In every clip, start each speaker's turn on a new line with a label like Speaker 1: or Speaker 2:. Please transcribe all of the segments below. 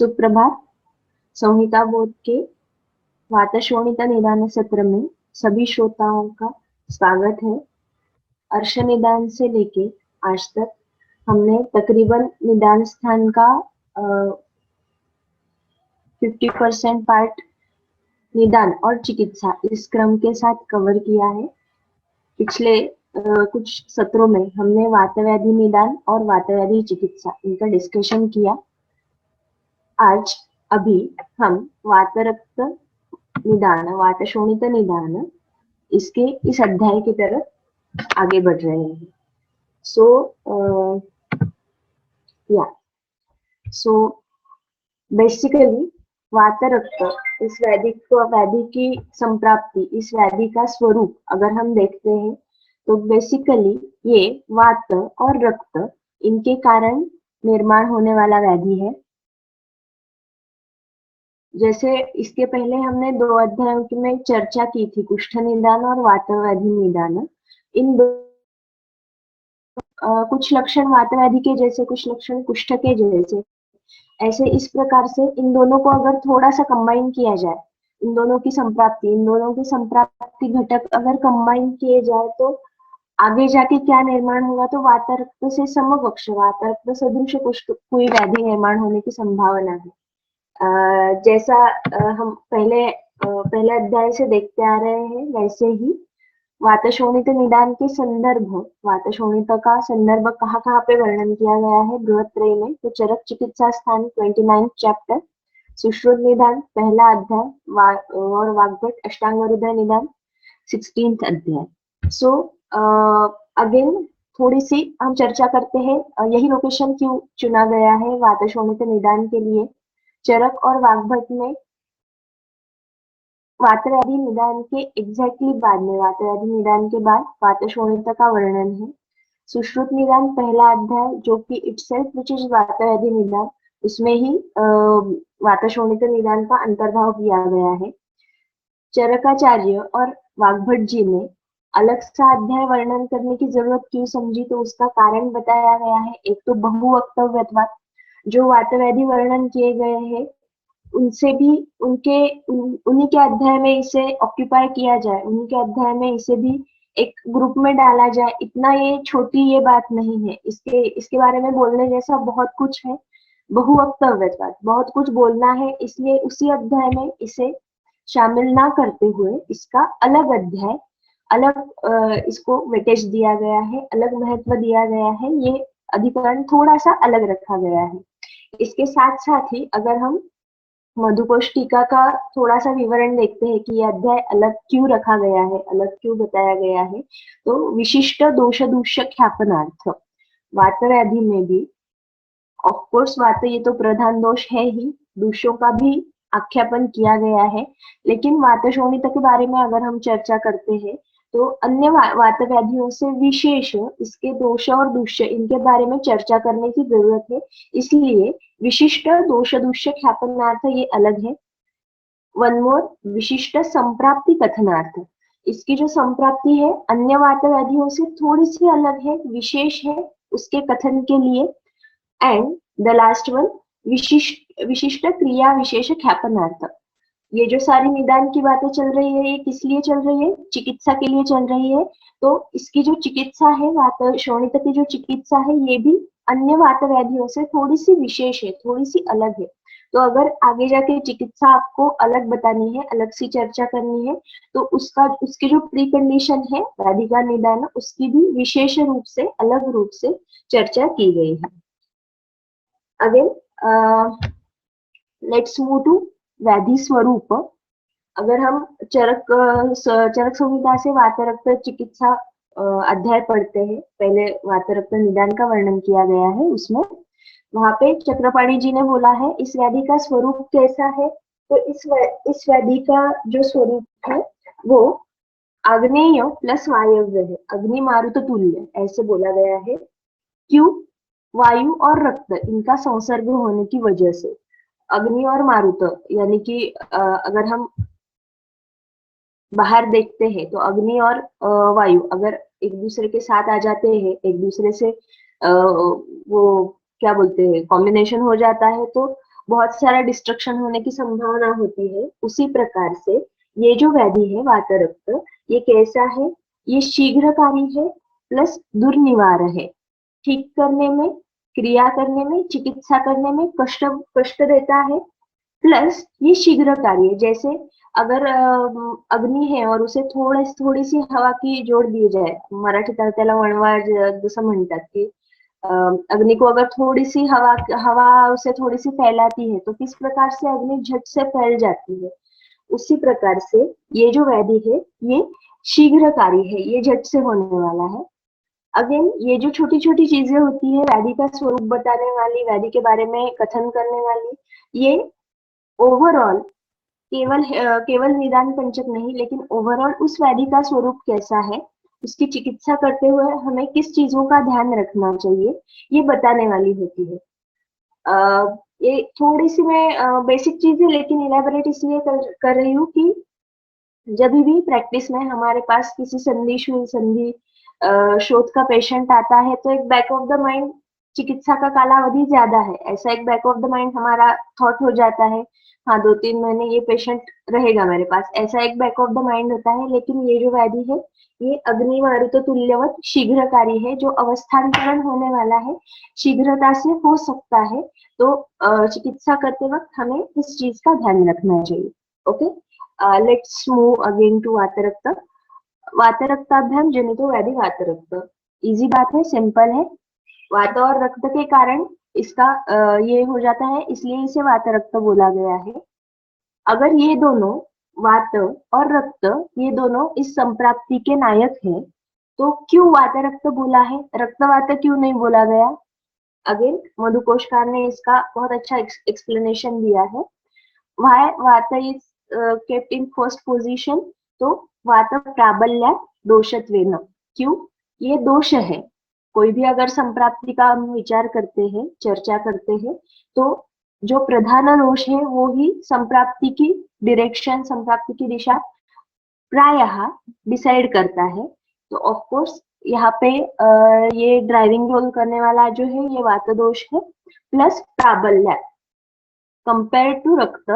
Speaker 1: सुप्रभात। संहिता बोध के वातशोणित निदान सत्र में सभी श्रोताओं का स्वागत है। अर्श निदान से लेके आज तक हमने तकरीबन निदान स्थान का 50% पार्ट निदान और चिकित्सा इस क्रम के साथ कवर किया है। पिछले कुछ सत्रों में हमने वातव्याधि निदान और वातव्याधि चिकित्सा इनका डिस्कशन किया। आज अभी हम वातरक्त निदान वातशोणित निदान इसके इस अध्याय की तरफ आगे बढ़ रहे हैं। सो बेसिकली वातरक्त इस व्याधि की संप्राप्ति, इस व्याधि का स्वरूप अगर हम देखते हैं तो बेसिकली ये वात और रक्त इनके कारण निर्माण होने वाला व्याधि है। जैसे इसके पहले हमने 2 अध्यायों में चर्चा की थी, कुष्ठ निदान और वातव्याधि निदान। इन कुछ लक्षण वातव्याधि के जैसे, कुछ लक्षण कुष्ठ के जैसे, ऐसे इस प्रकार से इन दोनों को अगर थोड़ा सा कंबाइन किया जाए, इन दोनों की संप्राप्ति घटक अगर कंबाइन किए जाए तो आगे जाके क्या निर्माण होगा, तो वातरक्त से समकक्ष वातरक्त सदृश कोई व्याधि निर्माण होने की संभावना है। जैसा हम पहले अध्याय से देखते आ रहे हैं, वैसे ही वातशोणित निदान के संदर्भ, वातशोणित का संदर्भ कहाँ पे वर्णन किया गया है बृहत्त्रयी में, तो चरक चिकित्सा स्थान 29 चैप्टर, सुश्रुत निदान पहला अध्याय और वाग्भट अष्टांग हृदय निदान 16th अध्याय। सो अगेन थोड़ी सी हम चर्चा करते हैं, यही लोकेशन क्यों चुना गया है वातशोणित निदान के लिए। चरक और वाग्भट में वातव्याधि निदान के एग्जैक्टली बाद में, वातव्याधि निदान के बाद वातशोणित का वर्णन है। सुश्रुत निदान पहला अध्याय जो कि इटसेल्फ विच इज वातव्याधि निदान, उसमें ही वातशोणित निदान का अंतर्भाव किया गया है। चरकाचार्य और वाग्भट जी ने अलग सा अध्याय वर्णन करने की जरूरत क्यों समझी, तो उसका कारण बताया गया है। एक तो बहुवक्तव्यत्वात्, जो वातव्याधि वर्णन किए गए हैं उनसे भी उन्हीं के अध्याय में इसे ऑक्यूपाई किया जाए, उन्हीं के अध्याय में इसे भी एक ग्रुप में डाला जाए, इतना ये छोटी ये बात नहीं है। इसके बारे में बोलने जैसा बहुत कुछ है। बहुवक्तव्यत्वात्, बहुत कुछ बोलना है, इसलिए उसी अध्याय में इसे शामिल ना करते हुए इसका अलग अध्याय, अलग इसको वेटेज दिया गया है, अलग महत्व दिया गया है, ये अधिकरण थोड़ा सा अलग रखा गया है। इसके साथ साथ ही अगर हम मधुकोश टीका का थोड़ा सा विवरण देखते हैं कि यह अध्याय अलग क्यों रखा गया है, अलग क्यों बताया गया है, तो विशिष्ट दोष दूष्य ख्यापनार्थ, वातव्याधि में भी ऑफकोर्स वात ये तो प्रधान दोष है ही, दूषों का भी आख्यापन किया गया है, लेकिन वातशोणित के बारे में अगर हम चर्चा करते हैं तो अन्य वातव्याधियों से विशेष इसके दोष और दूष्य इनके बारे में चर्चा करने की जरूरत है। इसलिए विशिष्ट दोष दूष्य ख्यापनार्थ ये अलग है। वन मोर, विशिष्ट संप्राप्ति कथनार्थ, इसकी जो संप्राप्ति है अन्य वातव्याधियों से थोड़ी सी अलग है, विशेष है उसके कथन के लिए। एंड द लास्ट वन, विशिष्ट क्रिया विशेष ख्यापनार्थ। ये जो सारी निदान की बातें चल रही है, ये किस लिए चल रही है, चिकित्सा के लिए चल रही है। तो इसकी जो चिकित्सा है, वातशोणित की जो चिकित्सा है, ये भी अन्य वातव्याधियों से थोड़ी सी विशेष है, थोड़ी सी अलग है। तो अगर आगे जाके चिकित्सा आपको अलग बतानी है, अलग सी चर्चा करनी है, तो उसकी जो प्री कंडीशन है व्याधि का निदान, उसकी भी विशेष रूप से, अलग रूप से चर्चा की गई है। अगेन लेट्स मूव टू व्याधि स्वरूप। अगर हम चरक संहिता से वातरक्त चिकित्सा अध्याय पढ़ते हैं, पहले वातरक्त निदान का वर्णन किया गया है, उसमें वहां पे चक्रपाणी जी ने बोला है इस व्याधि का स्वरूप कैसा है, तो इस व्याधि का जो स्वरूप है वो आग्नेय प्लस वायव्य है, अग्नि मारुत तुल्य, ऐसे बोला गया है। क्यों? वायु और रक्त इनका संसर्ग होने की वजह से। अग्नि और मारुत यानी कि अगर हम बाहर देखते हैं तो अग्नि और वायु अगर एक दूसरे के साथ आ जाते हैं, एक दूसरे से वो क्या बोलते हैं कॉम्बिनेशन हो जाता है, तो बहुत सारा डिस्ट्रक्शन होने की संभावना होती है, उसी प्रकार से ये जो व्याधि है वातरक्त, ये कैसा है? ये शीघ्रकारी है प्लस दुर्निवार है। ठीक करने में, क्रिया करने में, चिकित्सा करने में कष्ट कष्ट देता है, प्लस ये शीघ्रकारी है। जैसे अगर अग्नि है और उसे थोड़ी सी हवा की जोड दी जाए, मराठी त्याला वणवा जसं म्हणतात की अग्नि को अगर थोड़ी सी हवा हवा उसे थोड़ी सी फैलाती है तो किस प्रकार से अग्नि झट से फैल जाती है, उसी प्रकार से ये जो व्याधि है ये शीघ्रकारी है, ये झट से होने वाला है। अगेन ये जो छोटी छोटी चीजें होती है व्याधि का स्वरूप बताने वाली, व्याधि के बारे में कथन करने वाली, ये ओवरऑल केवल निदान पंचक नहीं, लेकिन ओवरऑल उस व्याधि का स्वरूप कैसा है, उसकी चिकित्सा करते हुए हमें किस चीजों का ध्यान रखना चाहिए, ये बताने वाली होती है। ये थोड़ी सी मैं बेसिक चीज है, लेकिन इलेबोरेट इसलिए कर रही हूँ कि जब भी प्रैक्टिस में हमारे पास किसी संधि शोथ का पेशेंट आता है तो एक बैक ऑफ द माइंड चिकित्सा का कालावधि ज्यादा है, ऐसा एक बैक ऑफ द माइंड हमारा थॉट हो जाता है, हाँ 2-3 महीने ये पेशेंट रहेगा मेरे पास, ऐसा एक बैक ऑफ द माइंड होता है। लेकिन ये जो व्याधि है ये अग्निमारुत तुल्यवत शीघ्रकारी है, जो अवस्थांतरण होने वाला है शीघ्रता से हो सकता है, तो चिकित्सा करते वक्त हमें इस चीज का ध्यान रखना चाहिए। Okay, let's move again to वातरक्त। वातरक्ताभ्याम जनितो व्याधि वातरक्त, इजी बात है, सिंपल है। वात और रक्त के कारण इसका ये हो जाता है, इसलिए इसे वातरक्त बोला गया है। अगर ये दोनों वात और रक्त ये दोनों इस संप्राप्ति के नायक हैं, तो क्यों वातरक्त बोला है, रक्तवात क्यों नहीं बोला गया? अगेन मधुकोशकार ने इसका बहुत अच्छा एक्सप्लेनेशन दिया है। व्हाई वात is kept in first position, तो वात प्राबल्य दोषत्वेन, क्यों? ये दोष है। कोई भी अगर संप्राप्ति का हम विचार करते हैं, चर्चा करते हैं, तो जो प्रधान दोष है वो ही संप्राप्ति की डायरेक्शन, संप्राप्ति की दिशा प्रायः डिसाइड करता है। तो ऑफ कोर्स यहाँ पे ये ड्राइविंग रोल करने वाला जो है ये वात दोष है प्लस प्राबल्य। कंपेयर टू रक्त,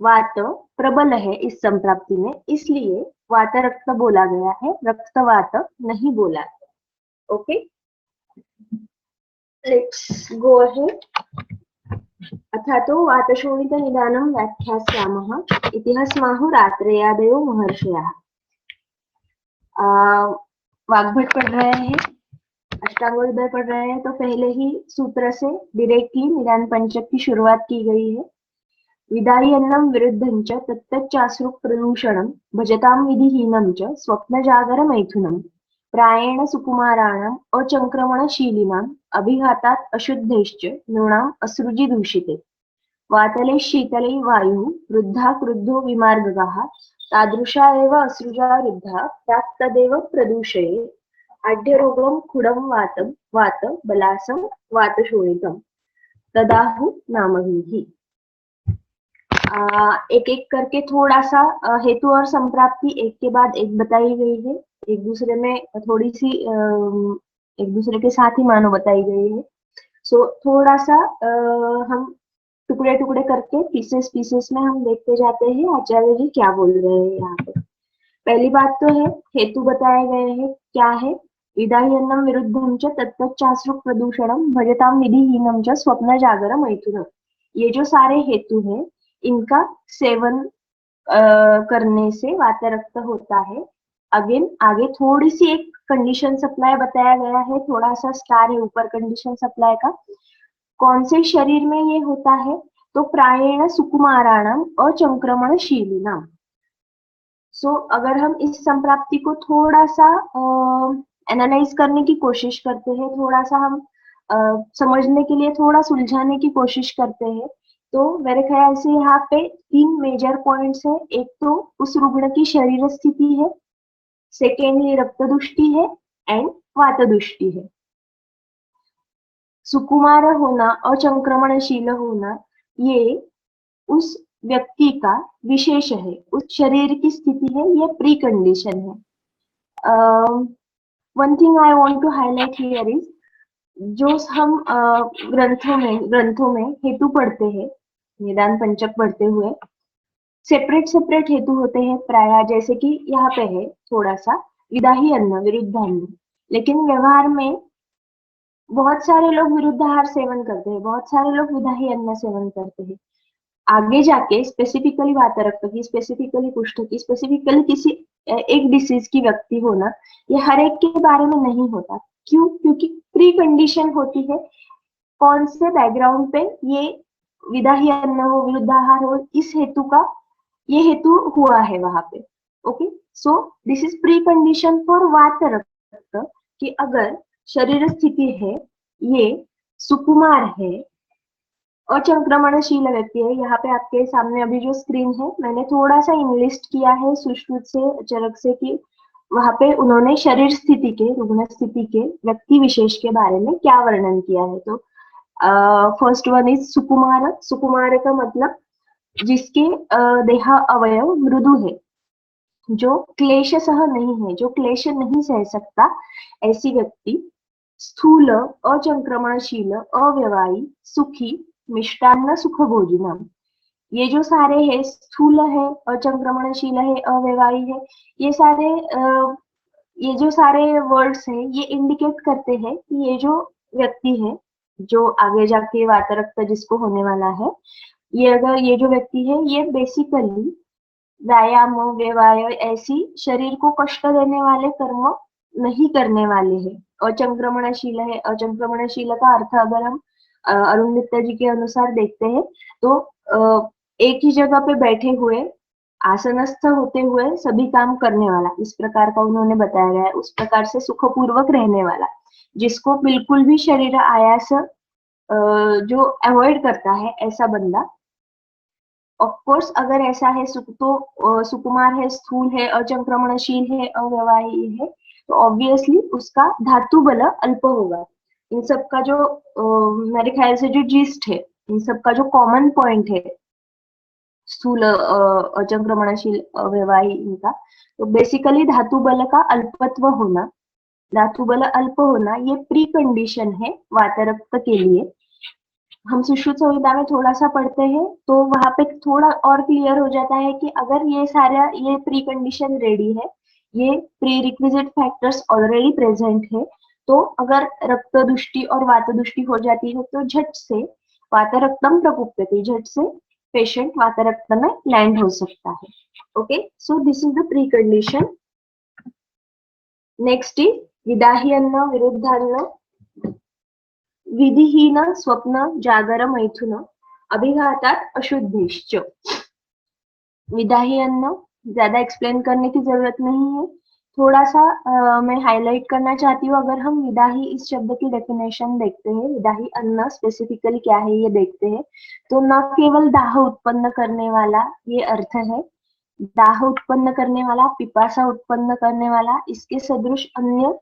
Speaker 1: वात प्रबल है इस संप्राप्ति में, इसलिए वात रक्त बोला गया है, रक्तवात नहीं बोला है। Okay, let's go ahead. अथातो वातशोणित निदानं व्याख्यास्यामः इति स्माहुरात्रेयादयो महर्षयः। वाग्भट पढ़ रहे हैं, अष्टांगोदय पढ़ रहे हैं, तो पहले ही सूत्र से डायरेक्टली निदान पंचक की शुरुआत की गई है। विदायन्नं विरुद्धं च तत्तच्चाश्रुक् प्रदूषणं भजतां विधिहीनं च स्वप्नजागर मैथुनं प्रायेण सुकुमाराणाम् अचंक्रमणशीलिनाम् अभिघातात् अशुद्धैश्च नृणाम् असृजि दूषिते वातले शीतले वायुः वृद्धा क्रुद्धो विमार्गगाः तादृशा एव असृजा वृद्धा प्राक् तदेव प्रदूषये आढ्यरोगं खुडं वातं वात बलासं वातशोणितं तदाहु नामभिः। एक एक करके थोड़ा सा हेतु और संप्राप्ति एक के बाद एक बताई गई है, एक दूसरे में थोड़ी सी एक दूसरे के साथ ही मानो बताई गई है। सो थोड़ा सा हम टुकड़े टुकड़े करके पीसेस में हम देखते जाते हैं आचार्य जी क्या बोल रहे हैं यहाँ पे। पहली बात तो है हेतु बताए गए हैं, क्या है? विदाह्यन्नं विरुद्धं च तत्तच्चाश्रुक् प्रदूषणं भजतां विधिहीनं च स्वप्न जागर मैथुनम्। ये जो सारे हेतु हैं इनका सेवन करने से वातरक्त होता है। अगेन आगे थोड़ी सी एक कंडीशन सप्लाई बताया गया है, थोड़ा सा स्टार है ऊपर कंडीशन सप्लाई का। कौन से शरीर में ये होता है? तो प्रायेण सुकुमाराणाम अचंक्रमणशीलिनाम। सो अगर हम इस संप्राप्ति को थोड़ा सा एनालाइज करने की कोशिश करते हैं, थोड़ा सा हम समझने के लिए थोड़ा सुलझाने की कोशिश करते हैं, तो मेरे ख्याल से यहाँ पे 3 मेजर पॉइंट्स है। एक तो उस रुग्ण की शरीर स्थिति है, सेकेंडली रक्त दुष्टि है एंड वात दुष्टि है। सुकुमार होना और संक्रमणशील होना ये उस व्यक्ति का विशेष है, उस शरीर की स्थिति है, ये प्री कंडीशन है। One thing I want to highlight here is, जो हम ग्रंथों में हेतु पढ़ते हैं निदान पंचक पढ़ते हुए सेपरेट सेपरेट हेतु होते हैं प्रायः, जैसे कि यहाँ पे है थोड़ा सा विदाही अन्न विरुद्धान्न। लेकिन व्यवहार में बहुत सारे लोग विरुद्धाहार सेवन करते हैं, बहुत सारे लोग विदाही अन्न सेवन करते हैं। आगे जाके स्पेसिफिकली वातरक्त की, स्पेसिफिकली कुष्ठ की, स्पेसिफिकली किसी एक डिसीज की व्यक्ति होना, ये हर एक के बारे में नहीं होता। क्यों? क्योंकि प्री कंडीशन होती है कौन से बैकग्राउंड पे ये विदाही अन्न हो, विरुद्धाहार हो, इस हेतु का ये हेतु हुआ है वहां पे। Okay, so this is precondition for वातरक्त कि अगर शरीर स्थिति है, ये सुकुमार है, अचंक्रमणशील व्यक्ति है। यहाँ पे आपके सामने अभी जो स्क्रीन है, मैंने थोड़ा सा इनलिस्ट किया है सुश्रुत से, चरक से, कि वहां पे उन्होंने शरीर स्थिति के, रुग्ण स्थिति के व्यक्ति विशेष के बारे में क्या वर्णन किया है। तो फर्स्ट वन इज सुकुमार। सुकुमार का मतलब जिसके देह अवयव मृदु है, जो क्लेश सह नहीं है, जो क्लेश नहीं सह सकता, ऐसी व्यक्ति स्थूल, अचंक्रमणशील, अव्यवाही, सुखी, मिष्टान्न सुख भोजनम। ये जो सारे है, स्थूल है, अचंक्रमणशील है, अव्यवाही है, ये जो सारे वर्ड्स हैं, ये इंडिकेट करते हैं कि ये जो व्यक्ति है, जो आगे जाके वातरक्त जिसको होने वाला है, ये जो व्यक्ति है, ये बेसिकली व्यायाम, व्यवाय, ऐसी शरीर को कष्ट देने वाले कर्म नहीं करने वाले हैं। अचंक्रमणशील है। अचंक्रमणशील का अर्थ अगर हम अरुण मित्तर जी के अनुसार देखते हैं तो एक ही जगह पे बैठे हुए, आसनस्थ होते हुए सभी काम करने वाला, इस प्रकार का उन्होंने बताया गया है। उस प्रकार से सुखपूर्वक रहने वाला, जिसको बिल्कुल भी शरीर आयास जो अवॉइड करता है, ऐसा बंदा। ऑफ कोर्स अगर ऐसा है सुकुमार है, स्थूल है, अचंक्रमणशील है, अव्यवाही है, तो ऑब्वियसली उसका धातु बल अल्प होगा। इन सब का जो मेरे ख्याल से जो जिस्ट है, इन सब का जो कॉमन पॉइंट है स्थूल, अचंक्रमणशील, अव्यवाही, इनका तो बेसिकली धातु बल का अल्पत्व होना, धातु बल अल्प होना, ये प्री कंडीशन है वातरक्त के लिए। हम सुश्रुत संहिता में थोड़ा सा पढ़ते हैं तो वहां पे थोड़ा और क्लियर हो जाता है कि अगर ये प्री कंडीशन रेडी है, ये pre requisite factors already present है, तो अगर रक्त दुष्टि और वात दुष्टि हो जाती है तो झट से वातरक्तम प्रकुप्यते, झट से पेशेंट वातरक्त में लैंड हो सकता है। Okay, so this is the precondition. Next is विदाही अन्न विरुद्धान्न, विधिहीन स्वप्न जागर मैथुन अभिघातात अशुद्धिश्च। विदाही अन्न ज्यादा एक्सप्लेन करने की जरूरत नहीं है, थोड़ा सा मैं हाईलाइट करना चाहती हूँ। अगर हम विदाही इस शब्द की डेफिनेशन देखते हैं, विदाही अन्न स्पेसिफिकली क्या है ये देखते हैं, तो न केवल दाह उत्पन्न करने वाला ये अर्थ है, दाह उत्पन्न करने वाला, पिपासा उत्पन्न करने वाला, इसके सदृश अन्य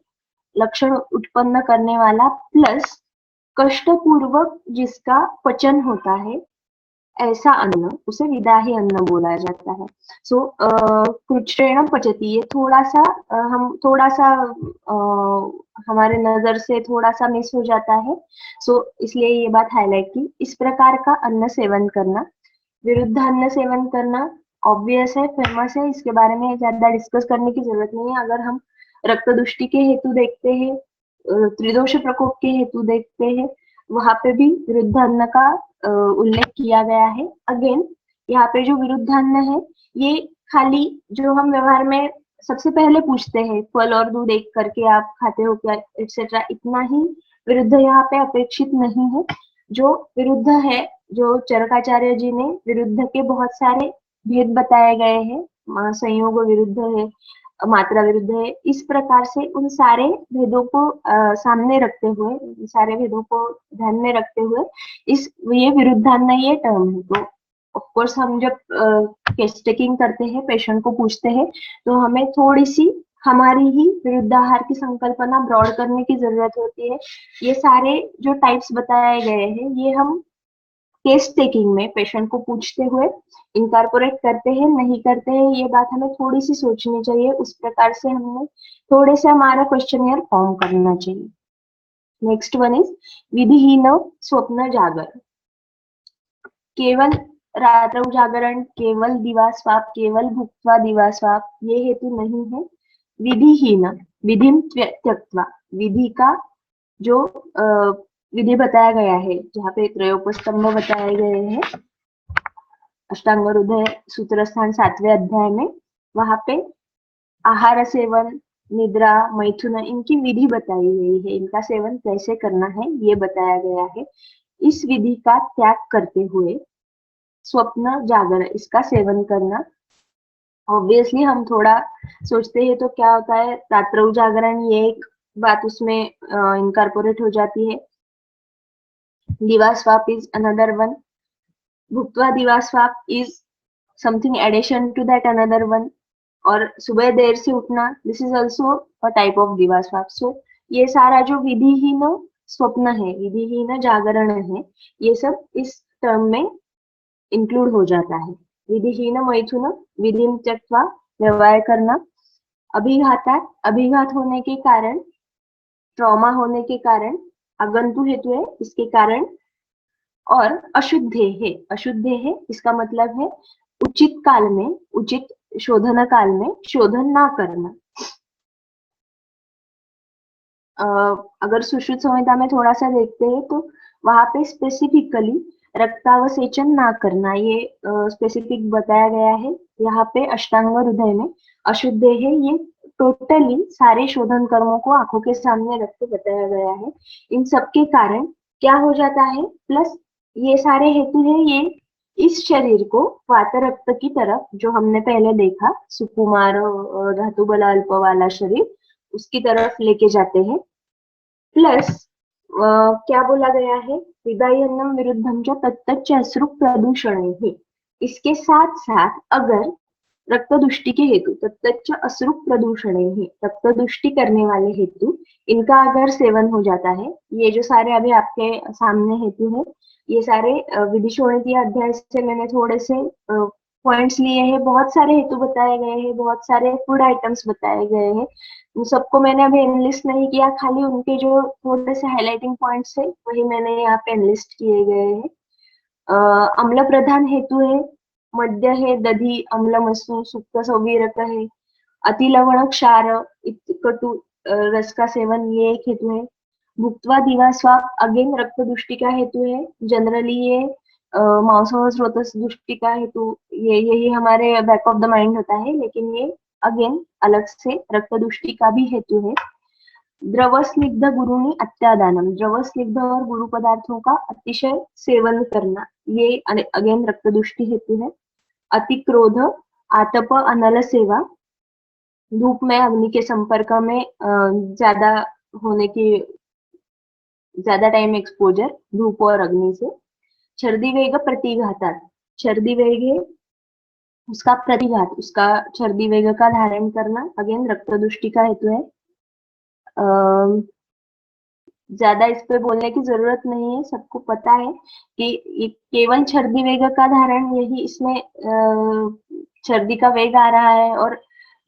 Speaker 1: लक्षण उत्पन्न करने वाला, प्लस कष्टपूर्वक जिसका पचन होता है, ऐसा अन्न, उसे विदाही अन्न बोला जाता है। सो कृच्छ्रेण पचती, ये थोड़ा सा हमारे नजर से थोड़ा सा मिस हो जाता है, सो इसलिए ये बात हाईलाइट की। इस प्रकार का अन्न सेवन करना, विरुद्ध अन्न सेवन करना ऑब्वियस है, फेमस है, इसके बारे में ज्यादा डिस्कस करने की जरूरत नहीं है। अगर हम रक्त दुष्टि के हेतु देखते हैं, त्रिदोष प्रकोप के हेतु देखते हैं, वहां पे भी विरुद्ध अन्न का उल्लेख किया गया है। अगेन यहाँ पे जो विरुद्ध अन्न है, ये खाली जो हम व्यवहार में सबसे पहले पूछते हैं, फल और दूध एक करके आप खाते हो क्या, एक्सेट्रा, इतना ही विरुद्ध यहाँ पे अपेक्षित नहीं है। जो विरुद्ध है, जो चरकाचार्य जी ने विरुद्ध के बहुत सारे भेद बताए गए हैं, संयोग विरुद्ध है, मात्रा विरुद्ध है, इस प्रकार से उन सारे भेदों को सामने रखते हुए, सारे भेदों को ध्यान में रखते हुए ये विरुद्धान्न ये टर्म है। तो ऑफ कोर्स हम जब केस टेकिंग करते हैं, पेशेंट को पूछते हैं, तो हमें थोड़ी सी हमारी ही विरुद्धाहार की संकल्पना ब्रॉड करने की जरूरत होती है। ये सारे जो टाइप्स बताए गए हैं, ये हम केस टेकिंग में पेशेंट को पूछते हुए इनकॉर्पोरेट करते हैं, नहीं करते हैं, ये बात हमें थोड़ी सी सोचनी चाहिए। उस प्रकार से हमने थोड़े से हमारा क्वेश्चनियर फॉर्म करना चाहिए। नेक्स्ट वन इज विधिहीन स्वप्न जागर, केवल रात्रौ जागरण, केवल दिवास्वाप, केवल भुक्त्वा दिवास्वाप ये हेतु नहीं है। विधिहीन, विधिम त्यक्त्वा, विधि का जो विधि बताया गया है, जहाँ पे त्रयोपस्तंभ बताए गए हैं अष्टांग हृदय सूत्र स्थान 7वें अध्याय में, वहां पे आहार सेवन, निद्रा, मैथुन इनकी विधि बताई गई है, इनका सेवन कैसे करना है ये बताया गया है। इस विधि का त्याग करते हुए स्वप्न जागरण इसका सेवन करना, ऑब्वियसली हम थोड़ा सोचते हैं तो क्या होता है, रात्रौ जागरण ये एक बात उसमें इनकॉर्पोरेट हो जाती है। दिवास्वाप इज अनदर वन, भुक्त्वा दिवास्वाप is something addition to that another one, और सुबह देर से उठना this is also a type of दिवास्वाप। सो ये सारा जो विधिहीन स्वप्न है, विधिहीन जागरण है, ये सब इस टर्म में इंक्लूड हो जाता है। विधिहीन मैथुन, विधिम त्यक्त्वा व्यवहार करना, अभिघातात, अभिघात होने के कारण, ट्रॉमा होने के कारण, आगंतु हेतु है इसके कारण, और अशुद्धे है, अशुद्धे है इसका मतलब है उचित काल में, उचित शोधन काल में शोधन ना करना। अगर सुश्रुत संहिता में थोड़ा सा देखते हैं तो वहां पे स्पेसिफिकली रक्तावसेचन ना करना ये स्पेसिफिक बताया गया है। यहाँ पे अष्टांग हृदय में अशुद्ध है, ये टोटली सारे शोधन कर्मों को आंखों के सामने रख के बताया गया है। इन सब के कारण क्या हो जाता है, प्लस ये सारे हेतु है, ये इस शरीर को वात रक्त की तरफ, जो हमने पहले देखा सुकुमार धातु बल अल्प वाला शरीर, उसकी तरफ लेके जाते हैं। प्लस क्या बोला गया है, विदायन्नम विरुद्धम च तत्तच्च अश्रु प्रदूषण है, इसके साथ साथ अगर रक्तदुष्टि के हेतु, तत्तच्च अश्रु प्रदूषण है, रक्तदुष्टि करने वाले हेतु इनका अगर सेवन हो जाता है, ये जो सारे अभी आपके सामने हेतु है, ये सारे विधिशोणितीय अध्याय से मैंने थोड़े से पॉइंट्स लिए हैं, बहुत सारे हेतु बताए गए हैं, बहुत सारे फूड आइटम्स बताए गए हैं, उन सबको मैंने अभी एनलिस्ट नहीं किया, खाली उनके जो थोड़े से हाईलाइटिंग पॉइंट्स है वही मैंने यहाँ पे एनलिस्ट किए गए हैं। अम्ल प्रधान हेतु है, मद्य है, दधि, अम्ल मसू, सुक्त सौवीरक है, अति लवण क्षार कटु रस का सेवन ये एक हेतु है। भुक्त्वा दिवास्वाप अगेन रक्तदुष्टि का हेतु है, जनरली ये मांसो स्रोतस दुष्टि का हेतु, ये यही हमारे बैक ऑफ द माइंड होता है, लेकिन ये अगेन अलग से रक्तदुष्टि का भी हेतु है। द्रव स्निग्ध गुरुनी अत्यादानम, द्रव स्निग्ध और गुरु पदार्थों का अतिशय सेवन करना, ये अगेन रक्तदुष्टि हेतु है। अति क्रोध, आतप, अनल सेवा, धूप में अग्नि के संपर्क में ज्यादा होने की, ज्यादा टाइम एक्सपोजर धूप और अग्नि से। छर्दी वेग प्रतिघातात, छर्दी वेग है उसका प्रतिघात, उसका छर्दी वेग का धारण करना, अगेन रक्तदुष्टि का हेतु है। ज्यादा इस पे बोलने की जरूरत नहीं है, सबको पता है कि केवल छर्दी वेग का धारण, यही इसमें छर्दी का वेग आ रहा है और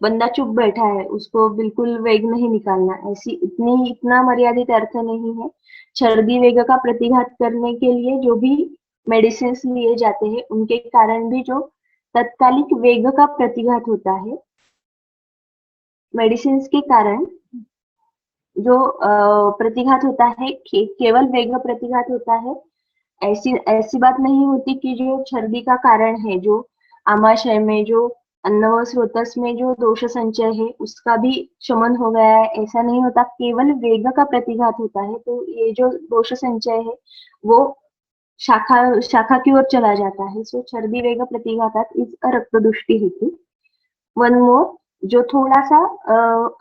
Speaker 1: बंदा चुप बैठा है, उसको बिल्कुल वेग नहीं निकालना, ऐसी इतना मर्यादित अर्थ नहीं है। छर्दी वेग का प्रतिघात करने के लिए जो भी मेडिसिन लिए जाते हैं, उनके कारण भी जो तत्कालिक वेग का प्रतिघात होता है, मेडिसिन के कारण जो प्रतिघात होता है, केवल वेग प्रतिघात होता है। ऐसी ऐसी बात नहीं होती कि जो छर्दी का कारण है, जो आमाशय में, जो अन्न व स्रोतस में जो दोष संचय है उसका भी शमन हो गया है, ऐसा नहीं होता, केवल वेग का प्रतिघात होता है। तो ये जो दोष संचय है वो शाखा शाखा की ओर चला जाता है। सो छर्दी वेग प्रतिघातात इज अ रक्तदुष्टि हेतु। वन मोर जो थोड़ा सा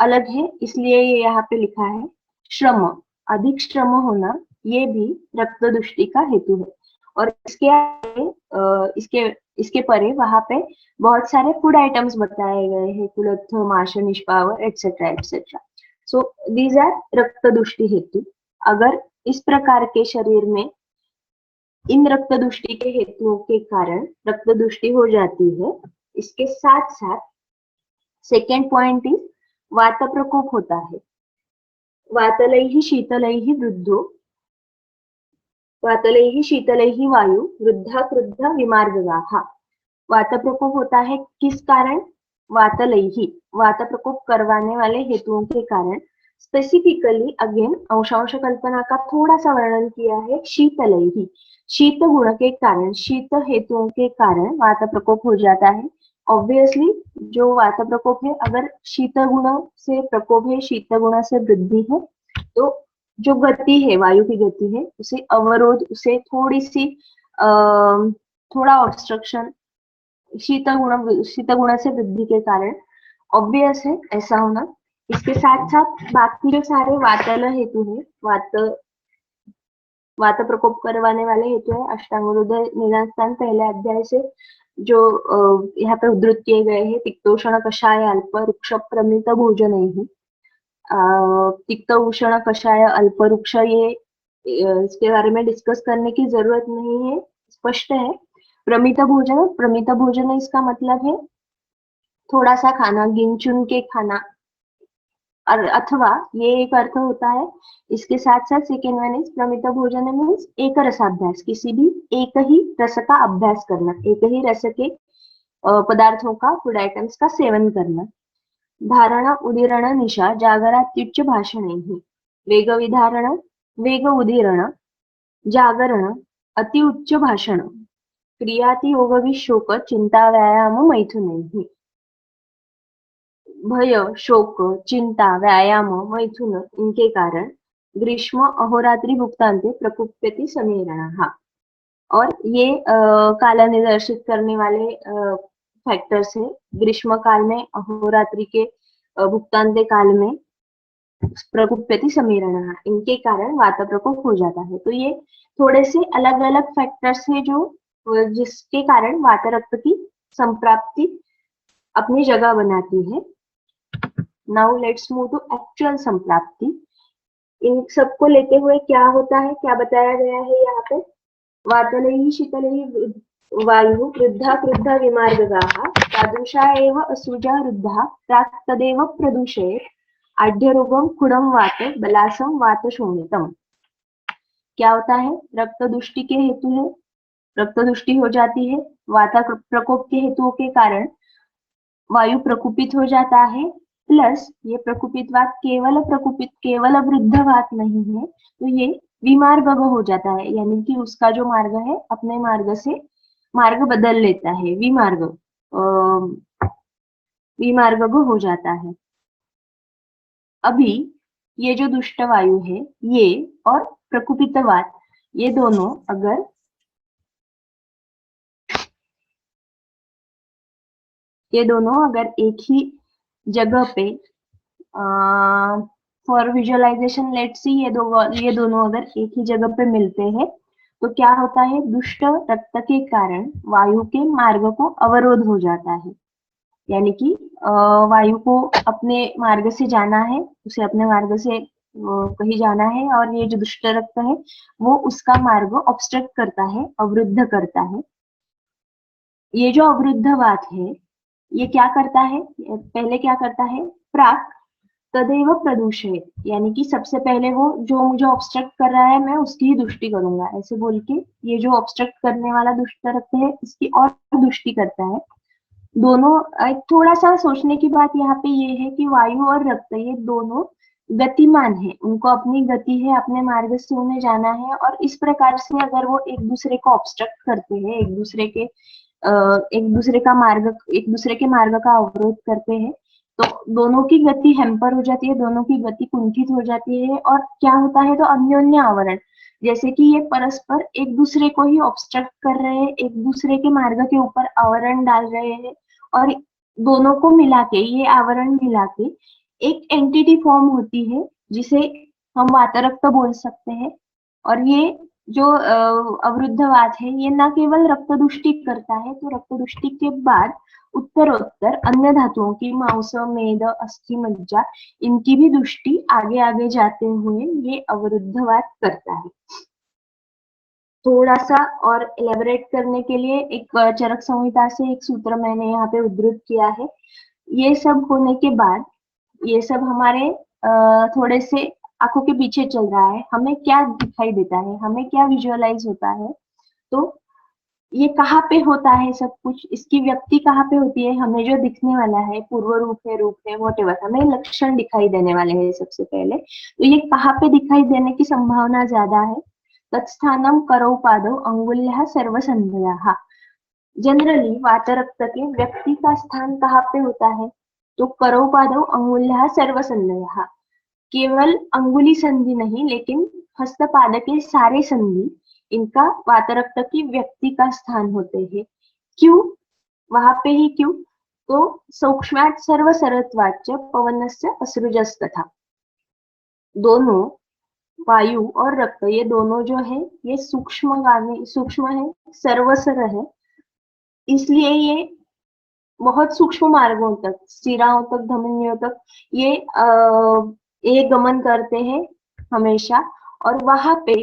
Speaker 1: अलग है, इसलिए ये यहाँ पे लिखा है, श्रम, अधिक श्रम होना, ये भी रक्तदुष्टि का हेतु है। और इसके आगे इसके इसके परे वहां पे बहुत सारे फूड आइटम्स बताए गए हैं, कुलत्थ, माश, निष्पावर etcetera etcetera. So these are रक्तदुष्टि हेतु। अगर इस प्रकार के शरीर में इन रक्तदुष्टि के हेतुओं के कारण रक्तदुष्टि हो जाती है, इसके साथ साथ सेकेंड पॉइंट इज वात प्रकोप होता है। वातलैहि शीतलैहि वृद्धो वातलैः शीतलैः वायु वृद्धा क्रुद्धा विमार्गगाः। वात प्रकोप होता है किस कारण? वातलैः, वात प्रकोप करवाने वाले हेतुओं के कारण। स्पेसिफिकली अगेन अंशांश कल्पना का थोड़ा सा वर्णन किया है। शीतलैः, शीत गुण के कारण, शीत हेतुओं के कारण वात प्रकोप हो जाता है। ऑब्वियसली जो वात प्रकोप है, अगर शीत गुण से प्रकोप है, शीत गुण से वृद्धि है, तो जो गति है, वायु की गति है, उसे अवरोध, उसे थोड़ी सी थोड़ा ऑब्स्ट्रक्शन शीत गुण से वृद्धि के कारण ऑब्वियस है ऐसा होना। इसके साथ साथ बाकी जो सारे वातल हेतु है, वात प्रकोप करवाने वाले हेतु है, अष्टांगोदय निदान स्थान पहले अध्याय से जो यहाँ पे उद्धृत किए गए हैं, तिक्तोषण कषाय अल्प वृक्ष प्रमित भोजन ही, तिक्त उष्ण कषाय अल्प वृक्ष, ये इसके बारे में डिस्कस करने की जरूरत नहीं है, स्पष्ट है। प्रमित भोजन इसका मतलब है थोड़ा सा खाना, गिन चुन के खाना, अथवा ये एक अर्थ होता है। इसके साथ साथ सेकेंड वन इज प्रमित भोजन मीन्स एक रसाभ्यास, किसी भी एक ही रस का अभ्यास करना, एक ही रस के पदार्थों का, फूड आइटम्स का सेवन करना। धारणा उदीरण निशा जागरात्युच्च भाषणैः, वेग विधारण वेग उदीरण जागरण अति उच्च भाषण, क्रियाति योग विशोक चिंता व्यायाम मैथुनैः। भय, शोक, चिंता, व्यायाम, मैथुन इनके कारण ग्रीष्म अहोरात्रि भुक्तान्ते प्रकुप्यति समीरणः। और ये काल निर्देशित करने वाले फैक्टर्स है। ग्रीष्म काल में, अहोरात्रि के भुक्तान्ते काल में प्रकुप्यति समीरणः, इनके कारण वात प्रकोप हो जाता है। तो ये थोड़े से अलग अलग फैक्टर्स है जो जिसके कारण वात रक्त की संप्राप्ति अपनी जगह बनाती है। Now let's move to actual संप्राप्ति। इन सबको लेते हुए क्या होता है, क्या बताया गया है यहाँ पे? वातलैः शीतलैः वायु वृद्धा क्रुद्धा विमार्गगाः तादृशा एव असुजा वृद्धा प्राक् तदेव प्रदूषयेत् आढ्यरूपं कुडं वात बलासं वात शोणितम्। क्या होता है? रक्त दुष्टि के हेतु है, रक्त दुष्टि हो जाती है। वाता प्रकोप के हेतुओं के कारण वायु प्रकुपित हो जाता है। प्लस ये प्रकुपित वात केवल वृद्ध वात नहीं है, तो ये विमार्ग हो जाता है, यानी कि उसका जो मार्ग है अपने मार्ग से मार्ग बदल लेता है, विमार्ग हो जाता है। अभी ये जो दुष्ट वायु है, ये और प्रकुपित वात, ये दोनों अगर एक ही जगह पे फॉर विजुअलाइजेशन लेट्स सी, ये दोनों अगर एक ही जगह पे मिलते हैं तो क्या होता है? दुष्ट रक्त के कारण वायु के मार्ग को अवरोध हो जाता है, यानी कि वायु को अपने मार्ग से जाना है, उसे अपने मार्ग से कहीं जाना है, और ये जो दुष्ट रक्त है वो उसका मार्ग ऑब्स्ट्रक्ट करता है, अवरुद्ध करता है। ये जो अवरुद्ध वात है, ये क्या करता है? पहले क्या करता है? प्राक तदेव प्रदूषित, यानी कि सबसे पहले वो जो मुझे ऑब्स्ट्रक्ट कर रहा है मैं उसकी ही दुष्टि करूंगा, ऐसे बोल के ये जो ऑब्स्ट्रक्ट करने वाला दुष्ट रक्त है इसकी और दुष्टि करता है। दोनों, एक थोड़ा सा सोचने की बात यहाँ पे ये है कि वायु और रक्त ये दोनों गतिमान है, उनको अपनी गति है, अपने मार्ग से उन्हें जाना है, और इस प्रकार से अगर वो एक दूसरे को ऑब्स्ट्रक्ट करते हैं, एक दूसरे के मार्ग का अवरोध करते हैं, तो दोनों की गति हैम्पर हो जाती है, दोनों की गति कुंठित हो जाती है। और क्या होता है? तो अन्योन्य आवरण, जैसे कि ये परस्पर एक दूसरे को ही ऑब्स्ट्रक्ट कर रहे हैं, एक दूसरे के मार्ग के ऊपर आवरण डाल रहे हैं, और दोनों को मिला के, ये आवरण मिला के एक एंटिटी फॉर्म होती है जिसे हम वातरक्त बोल सकते हैं। और ये जो अवरुद्ध वात है, ये न केवल रक्त दुष्टि करता है, तो रक्त दुष्टि के बाद उत्तरोत्तर अन्य धातुओं की, मांस, मेद, अस्थि, मज्जा, इनकी भी दुष्टि आगे आगे जाते हुए ये अवरुद्ध वात करता है। थोड़ा सा और एलेबोरेट करने के लिए एक चरक संहिता से एक सूत्र मैंने यहाँ पे उद्धृत किया है। ये सब होने के बाद, ये सब हमारे थोड़े से आंखों के पीछे चल रहा है, हमें क्या दिखाई देता है, हमें क्या विजुअलाइज होता है, तो ये कहाँ पे होता है सब कुछ, इसकी व्यक्ति कहाँ पे होती है, हमें जो दिखने वाला है, पूर्व रूप है वॉटेवर, हमें लक्षण दिखाई देने वाले हैं सबसे पहले, तो ये कहाँ पे दिखाई देने की संभावना ज्यादा है? तत्स्थानम करौ पादौ अंगुल्यः सर्वसंधयः। जनरली वातरक्त के व्यक्ति का स्थान कहाँ पे होता है? तो करौ पादौ अंगुल्यः सर्वसंधयः, केवल अंगुली संधि नहीं लेकिन हस्तपाद के सारे संधि इनका वातरक्त की व्यक्ति का स्थान होते हैं। क्यों? वहां पे ही क्यों? तो सूक्ष्मात् सर्वसरत्वाच्च पवनस्य असृजस्तथा, दोनों वायु और रक्त ये दोनों जो है ये सूक्ष्म है, सर्वसर है, इसलिए ये बहुत सूक्ष्म मार्गों तक, शिराओं तक, धमनियों तक ये गमन करते हैं हमेशा। और वहां पे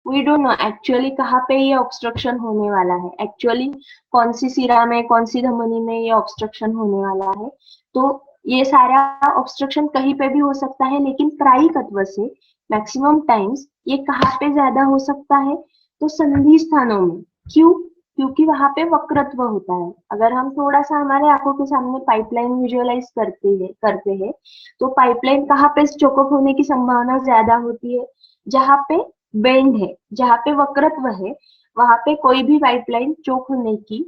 Speaker 1: वी डोंट नो एक्चुअली कहाँ पे ये ऑब्स्ट्रक्शन होने वाला है, एक्चुअली कौन सी शिरा में, कौन सी धमनी में ये ऑब्स्ट्रक्शन होने वाला है। तो ये सारा ऑब्स्ट्रक्शन कहीं पे भी हो सकता है, लेकिन प्रायिकत्व से मैक्सिमम टाइम्स ये कहाँ पे ज्यादा हो सकता है? तो संधि स्थानों में। क्यों? क्योंकि वहां पे वक्रत्व होता है। अगर हम थोड़ा सा हमारे आंखों के सामने पाइपलाइन विजुअलाइज करते हैं तो पाइपलाइन कहाँ पे चोकअप होने की संभावना ज्यादा होती है? जहाँ पे बेंड है, जहाँ पे वक्रत्व है, वहां पे कोई भी पाइपलाइन चोक होने की,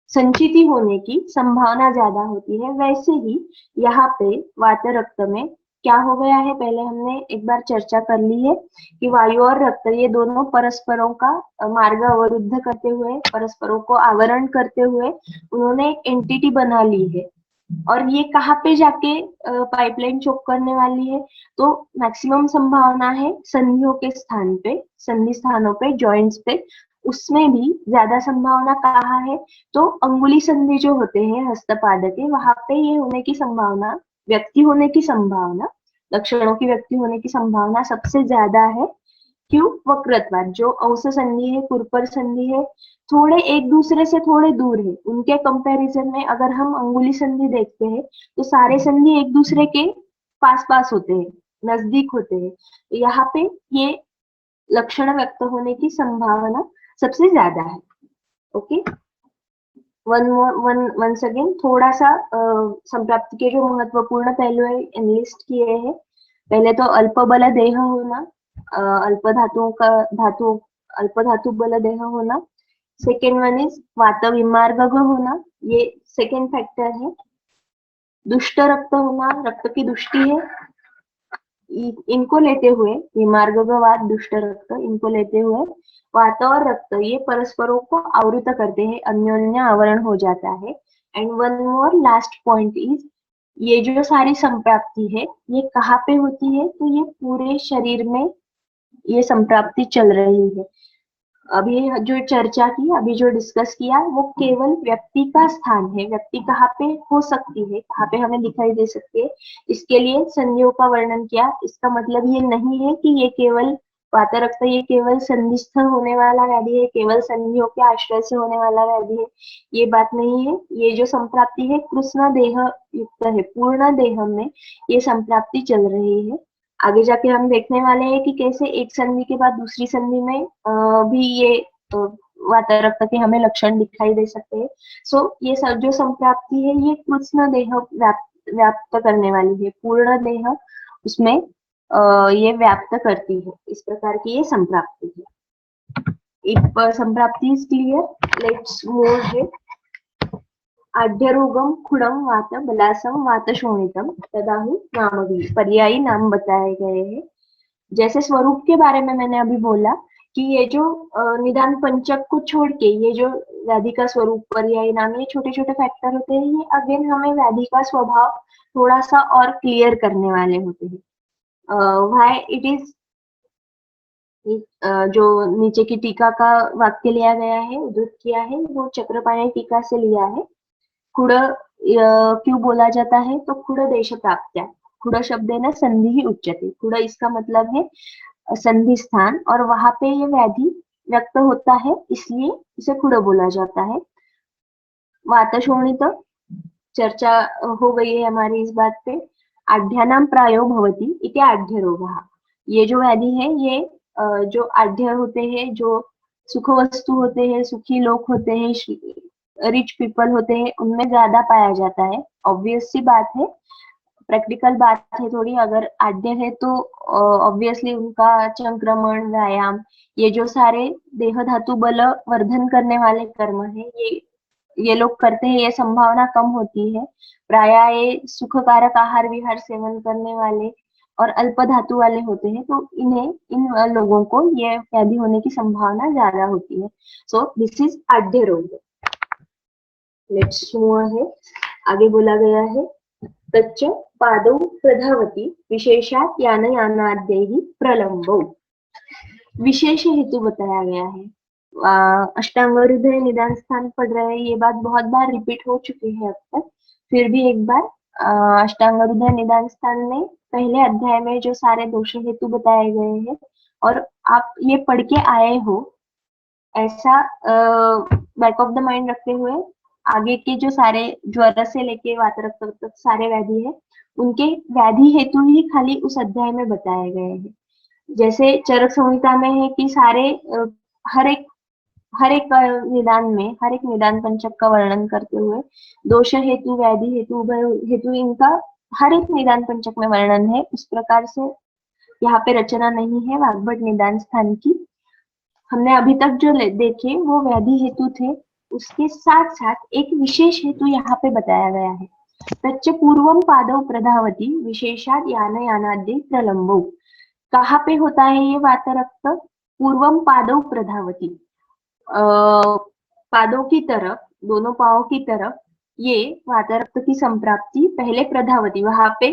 Speaker 1: संचिति होने की संभावना ज्यादा होती है। वैसे ही यहाँ पे वातरक्त में क्या हो गया है, पहले हमने एक बार चर्चा कर ली है कि वायु और रक्त ये दोनों परस्परों का मार्ग अवरुद्ध करते हुए, परस्परों को आवरण करते हुए उन्होंने एक एंटिटी बना ली है। और ये कहाँ पे जाके पाइपलाइन चोक करने वाली है? तो मैक्सिमम संभावना है संधियों के स्थान पे, संधि स्थानों पे, जॉइंट्स पे। उसमें भी ज्यादा संभावना कहाँ है? तो अंगुली संधि जो होते हैं हस्तपाद के, वहां पे ये होने की संभावना, व्यक्ति होने की संभावना, लक्षणों की व्यक्ति होने की संभावना सबसे ज्यादा है। क्यों? वक्रत्वाद, जो औंस संधि है, कुरपर संधि है, थोड़े एक दूसरे से थोड़े दूर है। उनके कंपैरिजन में अगर हम अंगुली संधि देखते हैं तो सारे संधि एक दूसरे के पास पास होते हैं, नजदीक होते हैं। यहाँ पे ये लक्षण व्यक्त होने की संभावना सबसे ज्यादा है। ओके, वंस अगेन थोड़ा सा संप्राप्ति के जो महत्वपूर्ण पहलू है एनलिस्ट किए हैं। पहले तो अल्प बल देह होना, अल्प धातुओं का धातु अल्प धातु बल देह होना। सेकेंड वन इज वात विमार्ग होना, ये सेकेंड फैक्टर है। दुष्ट रक्त होना, रक्त की दुष्टि है, इनको लेते हुए विमार्गवात, दुष्ट रक्त, इनको लेते हुए वात और रक्त ये परस्परों को आवृत करते हैं, अन्योन्य आवरण हो जाता है। And one more last point is, ये जो सारी संप्राप्ति है ये कहाँ पे होती है? तो ये पूरे शरीर में ये संप्राप्ति चल रही है। अभी जो चर्चा की, अभी जो डिस्कस किया, वो केवल व्यक्ति का स्थान है। व्यक्ति कहाँ पे हो सकती है, कहाँ पे हमें दिखाई दे सकती है, इसके लिए संधियों का वर्णन किया। इसका मतलब ये नहीं है कि ये केवल वातरक्त ये केवल संधिस्थ होने वाला व्याधि है, केवल संधियों के आश्रय से होने वाला व्याधि है, ये बात नहीं है। ये जो संप्राप्ति है कृष्ण देह युक्त है, पूर्ण देह में ये संप्राप्ति चल रही है। आगे जाके हम देखने वाले हैं कि कैसे एक संधि के बाद दूसरी संधि में भी ये वातरक्त के हमें लक्षण दिखाई दे सकते हैं। सो ये सब जो संप्राप्ति है ये कृष्ण देह व्याप्त करने वाली है, पूर्ण देह उसमें ये व्याप्त करती है। इस प्रकार की ये संप्राप्ति है। इफ संप्राप्ति is clear, let's move here. आढ्यरोगम खुड़म वात बलासम वात शोणितम तदाहु नाम भी, पर्यायी नाम बताए गए हैं। जैसे स्वरूप के बारे में मैंने अभी बोला कि ये जो निदान पंचक को छोड़ के ये जो व्याधि का स्वरूप, पर्यायी नाम, ये छोटे छोटे फैक्टर होते हैं, ये अगेन हमें व्याधि का स्वभाव थोड़ा सा और क्लियर करने वाले होते हैं। व्हाई इट इज, जो नीचे की टीका का वाक्य लिया गया है, उद्धृत किया है, वो चक्रपाणी टीका से लिया है। खुड़ क्यों बोला जाता है? तो खुड़ देश प्राप्त्या, खुड़ शब्द है ना संधि ही उच्चते, खुड़ इसका मतलब है संधि स्थान, और वहां पे ये व्याधि व्यक्त होता है, इसलिए इसे खुड़ बोला जाता है। वात शोणित चर्चा हो गई है हमारी इस बात पे। आढ्यानां प्रायो भवति इति आढ्यरोगः। ये जो व्याधि है ये जो आढ्य होते हैं, जो सुख वस्तु होते हैं, सुखी लोग होते हैं, रिच पीपल होते हैं, उनमें ज्यादा पाया जाता है। ऑब्वियस सी बात है, प्रैक्टिकल बात है थोड़ी। अगर आद्य है तो ऑब्वियसली उनका संक्रमण, व्यायाम, ये जो सारे देह धातु बल वर्धन करने वाले कर्म है, ये लोग करते हैं, ये संभावना कम होती है। प्राय ये सुखकारक आहार विहार सेवन करने वाले और अल्प धातु वाले होते हैं, तो इन लोगों को ये व्याधि होने की संभावना ज्यादा होती है। सो दिस इज आद्य रोग। नेक्स्ट मूव है, आगे बोला गया है तच्च पादौ प्रधावती विशेषात यानयानाद्यैः प्रलम्बौ। विशेष हेतु बताया गया है। अष्टांग हृदय निदान स्थान पढ़ रहे हैं, ये बात बहुत बार रिपीट हो चुकी है अब तक, फिर भी एक बार अष्टांग हृदय निदान स्थान में पहले अध्याय में जो सारे दोष हेतु बताए गए हैं और आप ये पढ़ के आए हो, ऐसा बैक ऑफ द माइंड रखते हुए आगे के जो सारे ज्वर से लेके वातरक्त तक सारे व्याधि है, उनके व्याधि हेतु ही खाली उस अध्याय में बताए गए हैं। जैसे चरक संहिता में है कि सारे हर एक निदान में, हर एक निदान पंचक का वर्णन करते हुए दोष हेतु, व्याधि हेतु, उभय हेतु, इनका हर एक निदान पंचक में वर्णन है। उस प्रकार से यहाँ पे रचना नहीं है वाग्भट निदान स्थान की। हमने अभी तक जो देखे वो व्याधि हेतु थे, उसके साथ साथ एक विशेष हेतु यहाँ पे बताया गया है। तच्च पूर्वम पादौ प्रधावती विशेषात यानयानाद्यै प्रलम्बौ। कहाँ पे होता है ये वातरक्त? पूर्वम पादौ प्रधावती, पादों की तरफ, दोनों पाओं की तरफ ये वातरक्त की संप्राप्ति पहले प्रधावती, वहां पे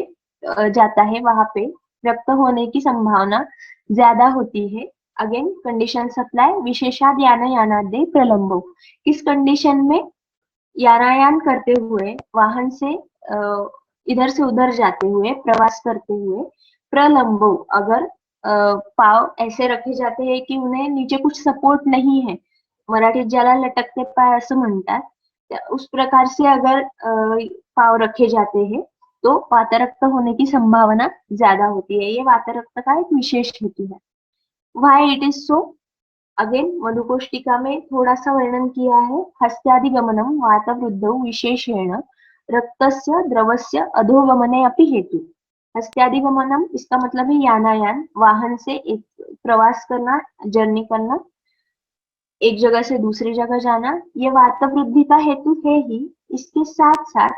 Speaker 1: जाता है, वहां पे रक्त होने की संभावना ज्यादा होती है। अगेन कंडीशन सप्लाई, विशेषाद यानयानाद्यै प्रलम्बो। किस कंडीशन में? यानायान करते हुए, वाहन से इधर से उधर जाते हुए, प्रवास करते हुए, प्रलम्बो, अगर पाव ऐसे रखे जाते हैं कि उन्हें नीचे कुछ सपोर्ट नहीं है, मराठीत ज्याला लटकते पाय असं म्हणतात, उस प्रकार से अगर पाव रखे जाते हैं तो वातरक्त होने की संभावना ज्यादा होती है। ये वातरक्त का एक विशेष हेतु है। Why it is so? Again मधुकोष्टिका में थोड़ा सा वर्णन किया है। हस्त्यादिगमनम वातवृद्धौ विशेषेण रक्तस्य द्रवस्य अधोगमने अपि हेतु। हस्त्यादिगमनम, इसका मतलब है यानायान, वाहन से एक प्रवास करना, जर्नी करना, एक जगह से दूसरी जगह जाना, ये वातवृद्धि का हेतु है ही। इसके साथ साथ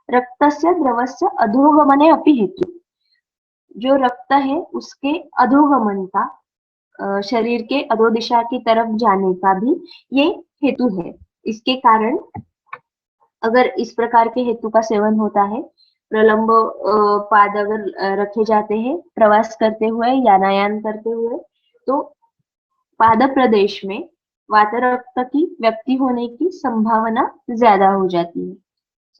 Speaker 1: रक्तस्य द्रवस्य अधोगमने अपि हेतु, जो रक्त है उसके अधोगमन का, शरीर के अधोदिशा की तरफ जाने का भी ये हेतु है। इसके कारण अगर इस प्रकार के हेतु का सेवन होता है, प्रलंब पाद अगर रखे जाते हैं प्रवास करते हुए, यानायान करते हुए, तो पाद प्रदेश में वातरक्त की व्यक्ति होने की संभावना ज्यादा हो जाती है।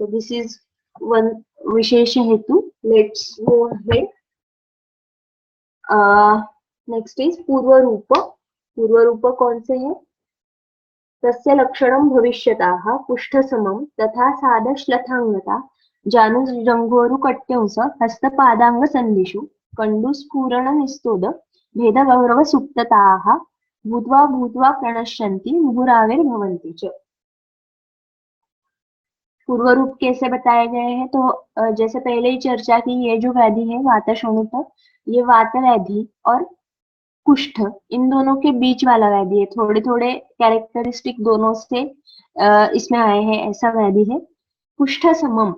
Speaker 1: सो दिस इज वन विशेष हेतु। Let's move ahead. Next is पूर्व रूप। पूर्व रूप कौन से है? तस्य लक्षणं भविष्यताः कुष्ठसमं तथा सादश्लथांगता जानुजंघोरुकट्यंस हस्तपादांगसन्धिषु कण्डुस्फुरणनिस्तोद भेदगौरवसुप्तताः भूत्वा भूत्वा प्रणश्यन्ति मुहुराविर्भवन्ति च। पूर्व रूप कैसे बताए गए हैं? तो जैसे पहले ही चर्चा की, ये जो व्याधि है वात शोणित, ये वात व्याधि और कुष्ठ, इन दोनों के बीच वाला व्याधि है। थोड़े थोड़े कैरेक्टरिस्टिक दोनों से इसमें आए हैं, ऐसा व्याधि है। कुष्ठ समम,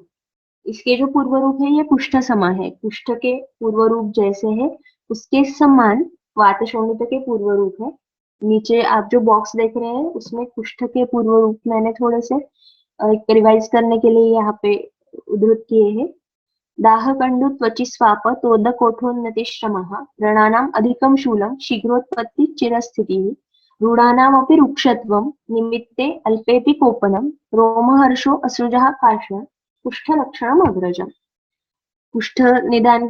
Speaker 1: इसके जो पूर्व रूप है ये कुष्ठ समा है। कुष्ठ के पूर्व रूप जैसे है उसके समान वात शोणित के पूर्व रूप है। नीचे आप जो बॉक्स देख रहे हैं उसमें कुष्ठ के पूर्व रूप मैंने थोड़े से रिवाइज करने के लिए यहाँ पे उद्धृत किए हैं। दाहकंडु त्वचि स्वाप तोद कोठोन्नति श्रमः व्रणानाम् अधिकं शूलं शीघ्रोत्पत्ति चिरस्थितिः रूढानामपि रुक्षत्वं निमित्ते अल्पेपि कोपनं रोमहर्षो असृजः काष्ण कुष्ठ लक्षणम अग्रजम। कुष्ठ निदान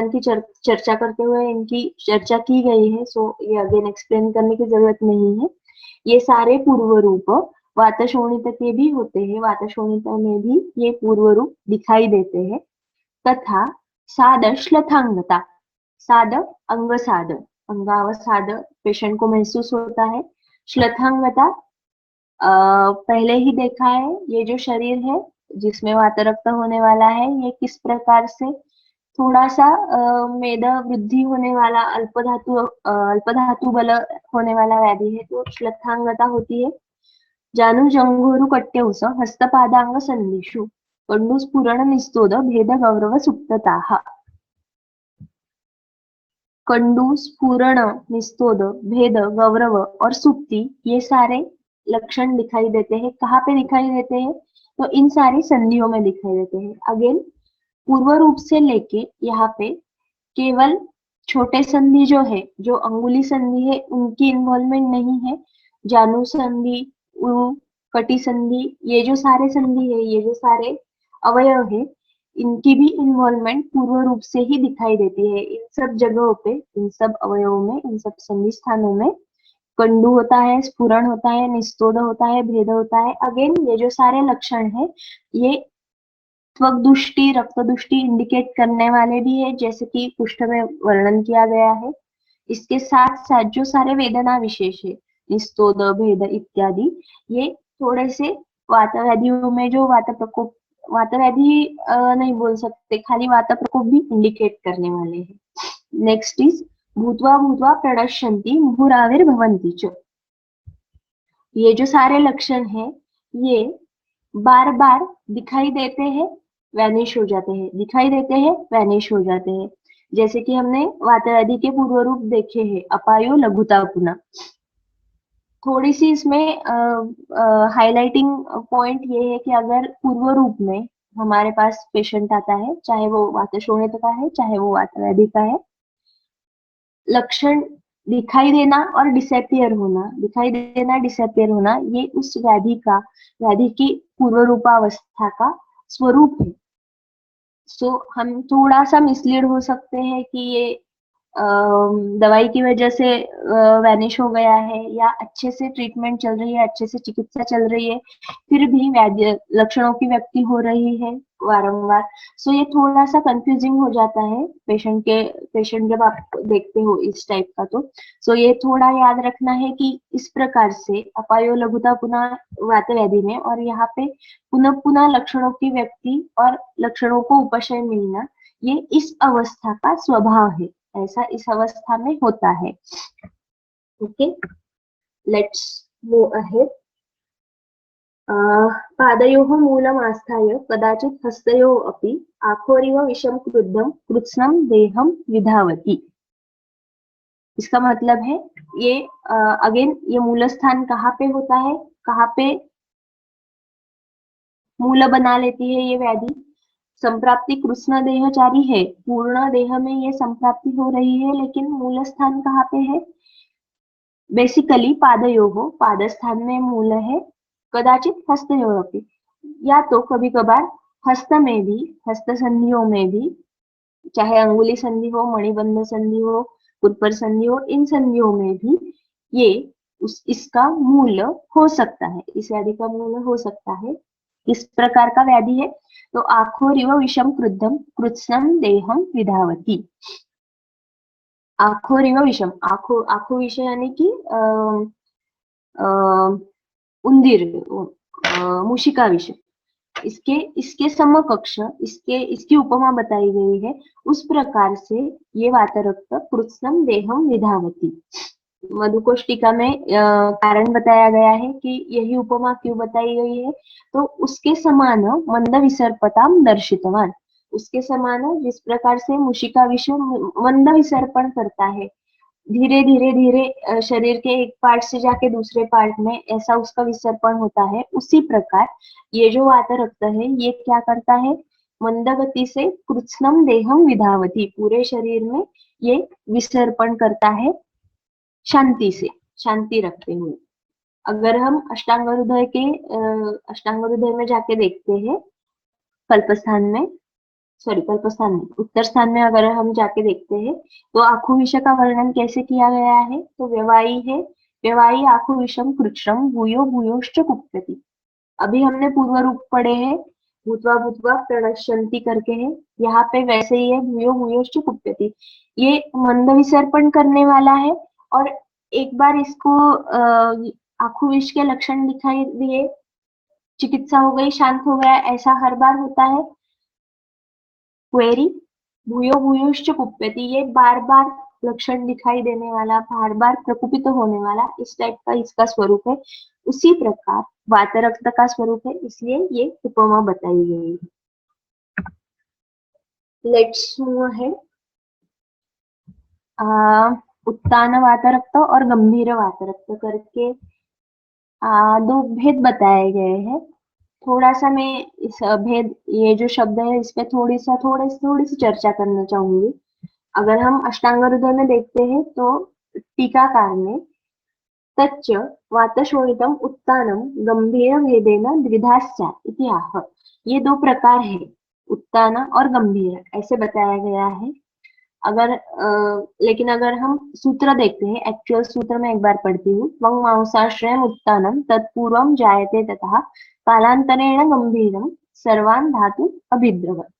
Speaker 1: की चर्चा करते हुए इनकी चर्चा की गई है, सो ये अगेन एक्सप्लेन करने की जरूरत नहीं है। ये सारे पूर्व रूप वात शोणित के भी होते हैं, वात शोणित में भी ये पूर्व रूप दिखाई देते हैं। तथा साद श्लथांगता, साद अंगसाद, अंगावसाद पेशेंट को महसूस होता है। श्लथांगता पहले ही देखा है, ये जो शरीर है जिसमें वातरक्त होने वाला है, ये किस प्रकार से थोड़ा सा मेदा वृद्धि होने वाला अल्पधातु बल होने वाला व्याधि है, तो श्लथांगता होती है। जानू जंघोरु कट्यौस हस्तपादांग संधिषु कंडू स्फुरण निस्तोद भेद गौरव सुप्तताः। कंडू स्फुरण निस्तोद भेद गौरव और सुप्ति, ये सारे लक्षण दिखाई देते हैं। कहाँ पे दिखाई देते हैं? तो इन सारी संधियों में दिखाई देते हैं। अगेन पूर्व रूप से लेके यहाँ पे केवल छोटे संधि जो है, जो अंगुली संधि है, उनकी इन्वॉल्वमेंट नहीं है। जानु संधि, कटी संधि, ये जो सारे संधि है, ये जो सारे अवयव है, इनकी भी इन्वॉल्वमेंट पूर्व रूप से ही दिखाई देती है। इन सब जगहों पे, इन सब अवयवों में, इन सब संधि स्थानों में कंडू होता है, स्फुरण होता है, निस्तोद होता है, भेद होता है। अगेन ये जो सारे लक्षण है, ये त्वक दृष्टि, रक्त दृष्टि इंडिकेट करने वाले भी है, जैसे कि पुष्ठ में वर्णन किया गया है। इसके साथ साथ जो सारे वेदना विशेष है, निस्तोद, भेद इत्यादि, ये थोड़े से वातव्याधियों में जो वात प्रकोप, वातव्याधि नहीं बोल सकते, खाली वात प्रकोप भी इंडिकेट करने वाले हैं। नेक्स्ट इज भूत्वा भूत्वा प्रणश्यन्ति मुहुराविर्भवन्ति च। ये जो सारे लक्षण हैं, ये बार बार दिखाई देते हैं, वैनिश हो जाते हैं, दिखाई देते हैं, वैनिश हो जाते हैं। जैसे कि हमने वातव्याधि के पूर्व रूप देखे हैं, अपायो, लघुता, पुना। थोड़ी सी इसमें हाईलाइटिंग पॉइंट ये है कि अगर पूर्व रूप में हमारे पास पेशेंट आता है, चाहे वो वातशोणित का है, चाहे वो वातव्याधि का है, लक्षण दिखाई देना और डिसअपियर होना, दिखाई देना, डिसअपियर होना, ये उस व्याधि का, व्याधि की पूर्व रूपावस्था का स्वरूप है। सो हम थोड़ा सा मिसलीड हो सकते हैं कि ये दवाई की वजह से वैनिश हो गया है, या अच्छे से ट्रीटमेंट चल रही है, अच्छे से चिकित्सा चल रही है, फिर भी लक्षणों की व्यक्ति हो रही है वारंवार। सो ये थोड़ा सा कंफ्यूजिंग हो जाता है पेशेंट जब आप देखते हो इस टाइप का। तो सो ये थोड़ा याद रखना है कि इस प्रकार से अपायो, लघुता, पुनः वातव्याधि में, और यहाँ पे पुनः पुनः लक्षणों की व्यक्ति और लक्षणों को उपशय मिलना, ये इस अवस्था का स्वभाव है, ऐसा इस अवस्था में होता है। Okay, let's move ahead. पादयोः मूलम् आस्थाय कदाचित् हस्तयोः अपि आखोरिव विषम क्रुद्धं कृत्स्नं देहं विधावति। इसका मतलब है ये अगेन ये मूल स्थान कहाँ पे होता है, कहाँ पे मूल बना लेती है ये व्याधि? संप्राप्ति कृष्ण देहचारी है, पूर्ण देह में ये संप्राप्ति हो रही है, लेकिन मूल स्थान कहाँ पे है? बेसिकली पादयोः, पाद स्थान में मूल है। कदाचित हस्तयोः अपि, या तो कभी कभार हस्त में भी, हस्त संधियों में भी, चाहे अंगुली संधि हो, मणिबंध संधि हो, कुरपर संधि हो, इन संधियों में भी ये इसका मूल हो सकता है, इस व्याधि का मूल हो सकता है। इस प्रकार का व्याधि है। तो आखोरिव विषम क्रुद्धम कृत्स्नं देहं विधावति। आखोरिव विषम, आखो, आखो विषय यानी कि उंदीर, मूषिका विषय, इसके समकक्ष, इसकी उपमा बताई गई है। उस प्रकार से ये वातरक्त कृत्स्नं देहं विधावति। मधुकोश टीका में कारण बताया गया है कि यही उपमा क्यों बताई गई है। तो उसके समान मंद विसर्पताम दर्शितवान, उसके समान जिस प्रकार से मूषिका विषय मंद विसर्पण करता है, धीरे धीरे धीरे शरीर के एक पार्ट से जाके दूसरे पार्ट में ऐसा उसका विसर्पण होता है, उसी प्रकार ये जो वातरक्त है ये क्या करता है? मंद गति से कृत्स्नं देहं विधावति, पूरे शरीर में ये विसर्पण करता है शांति से, शांति रखते हुए। अगर हम अष्टांग हृदय में जाके देखते हैं, कल्पस्थान में, सॉरी कल्पस्थान में, उत्तर स्थान में अगर हम जाके देखते हैं, तो आखु विषय का वर्णन कैसे किया गया है? तो व्यवायी है, व्यवायी आखु विषम कृच्छ्रम भूयो भूयोश्च कुप्यति। अभी हमने पूर्व रूप पढ़े हैं, भूत्वा भूत्वा प्रणश्यन्ति करके है, यहाँ पे वैसे ही है भूयो भूयोश्च कुप्यति। ये मंद विसर्पण करने वाला है, और एक बार इसको आँखों विष के लक्षण दिखाई दिए, चिकित्सा हो गई, शांत हो गया, ऐसा हर बार होता है। क्वेरी, भूयो भूयोश्च कुप्यति, ये बार बार लक्षण दिखाई देने वाला, बार बार प्रकुपित होने वाला, इस टाइप का इसका स्वरूप है। उसी प्रकार वातरक्त का स्वरूप है, इसलिए ये उपमा बताई गई है। Let's move ahead. उत्तान वातरक्त और गंभीर वातरक्त करके दो भेद बताए गए हैं। थोड़ा सा मैं इस भेद, ये जो शब्द है इस पे थोड़ी सी चर्चा करना चाहूंगी। अगर हम अष्टांग हृदय में देखते हैं तो टीकाकार ने तच्च वातशोणितम उत्तानम गंभीर भेदेन द्विधा स्यात् इति आह। ये दो प्रकार है, उत्तान और गंभीर, ऐसे बताया गया है। लेकिन अगर हम सूत्र देखते हैं, एक्चुअल सूत्र में एक बार पढ़ती हूँ। वंग मांसाश्रयम् उत्तानम तत्पूर्वं जायते ततः कालांतरेण गंभीरम सर्वान् धातु अभिद्रवत्।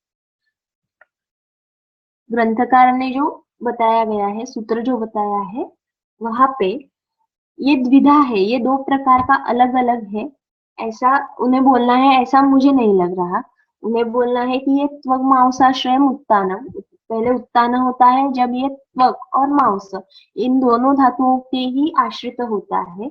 Speaker 1: ग्रंथकार ने जो बताया गया है, सूत्र जो बताया है, वहां पे ये द्विधा है, ये दो प्रकार का अलग अलग है, ऐसा उन्हें बोलना है, ऐसा मुझे नहीं लग रहा। उन्हें बोलना है कि ये त्वग मांसाश्रयम् उत्तानम, पहले उत्तान होता है जब ये त्वक और मांस इन दोनों धातुओं के ही आश्रित होता है,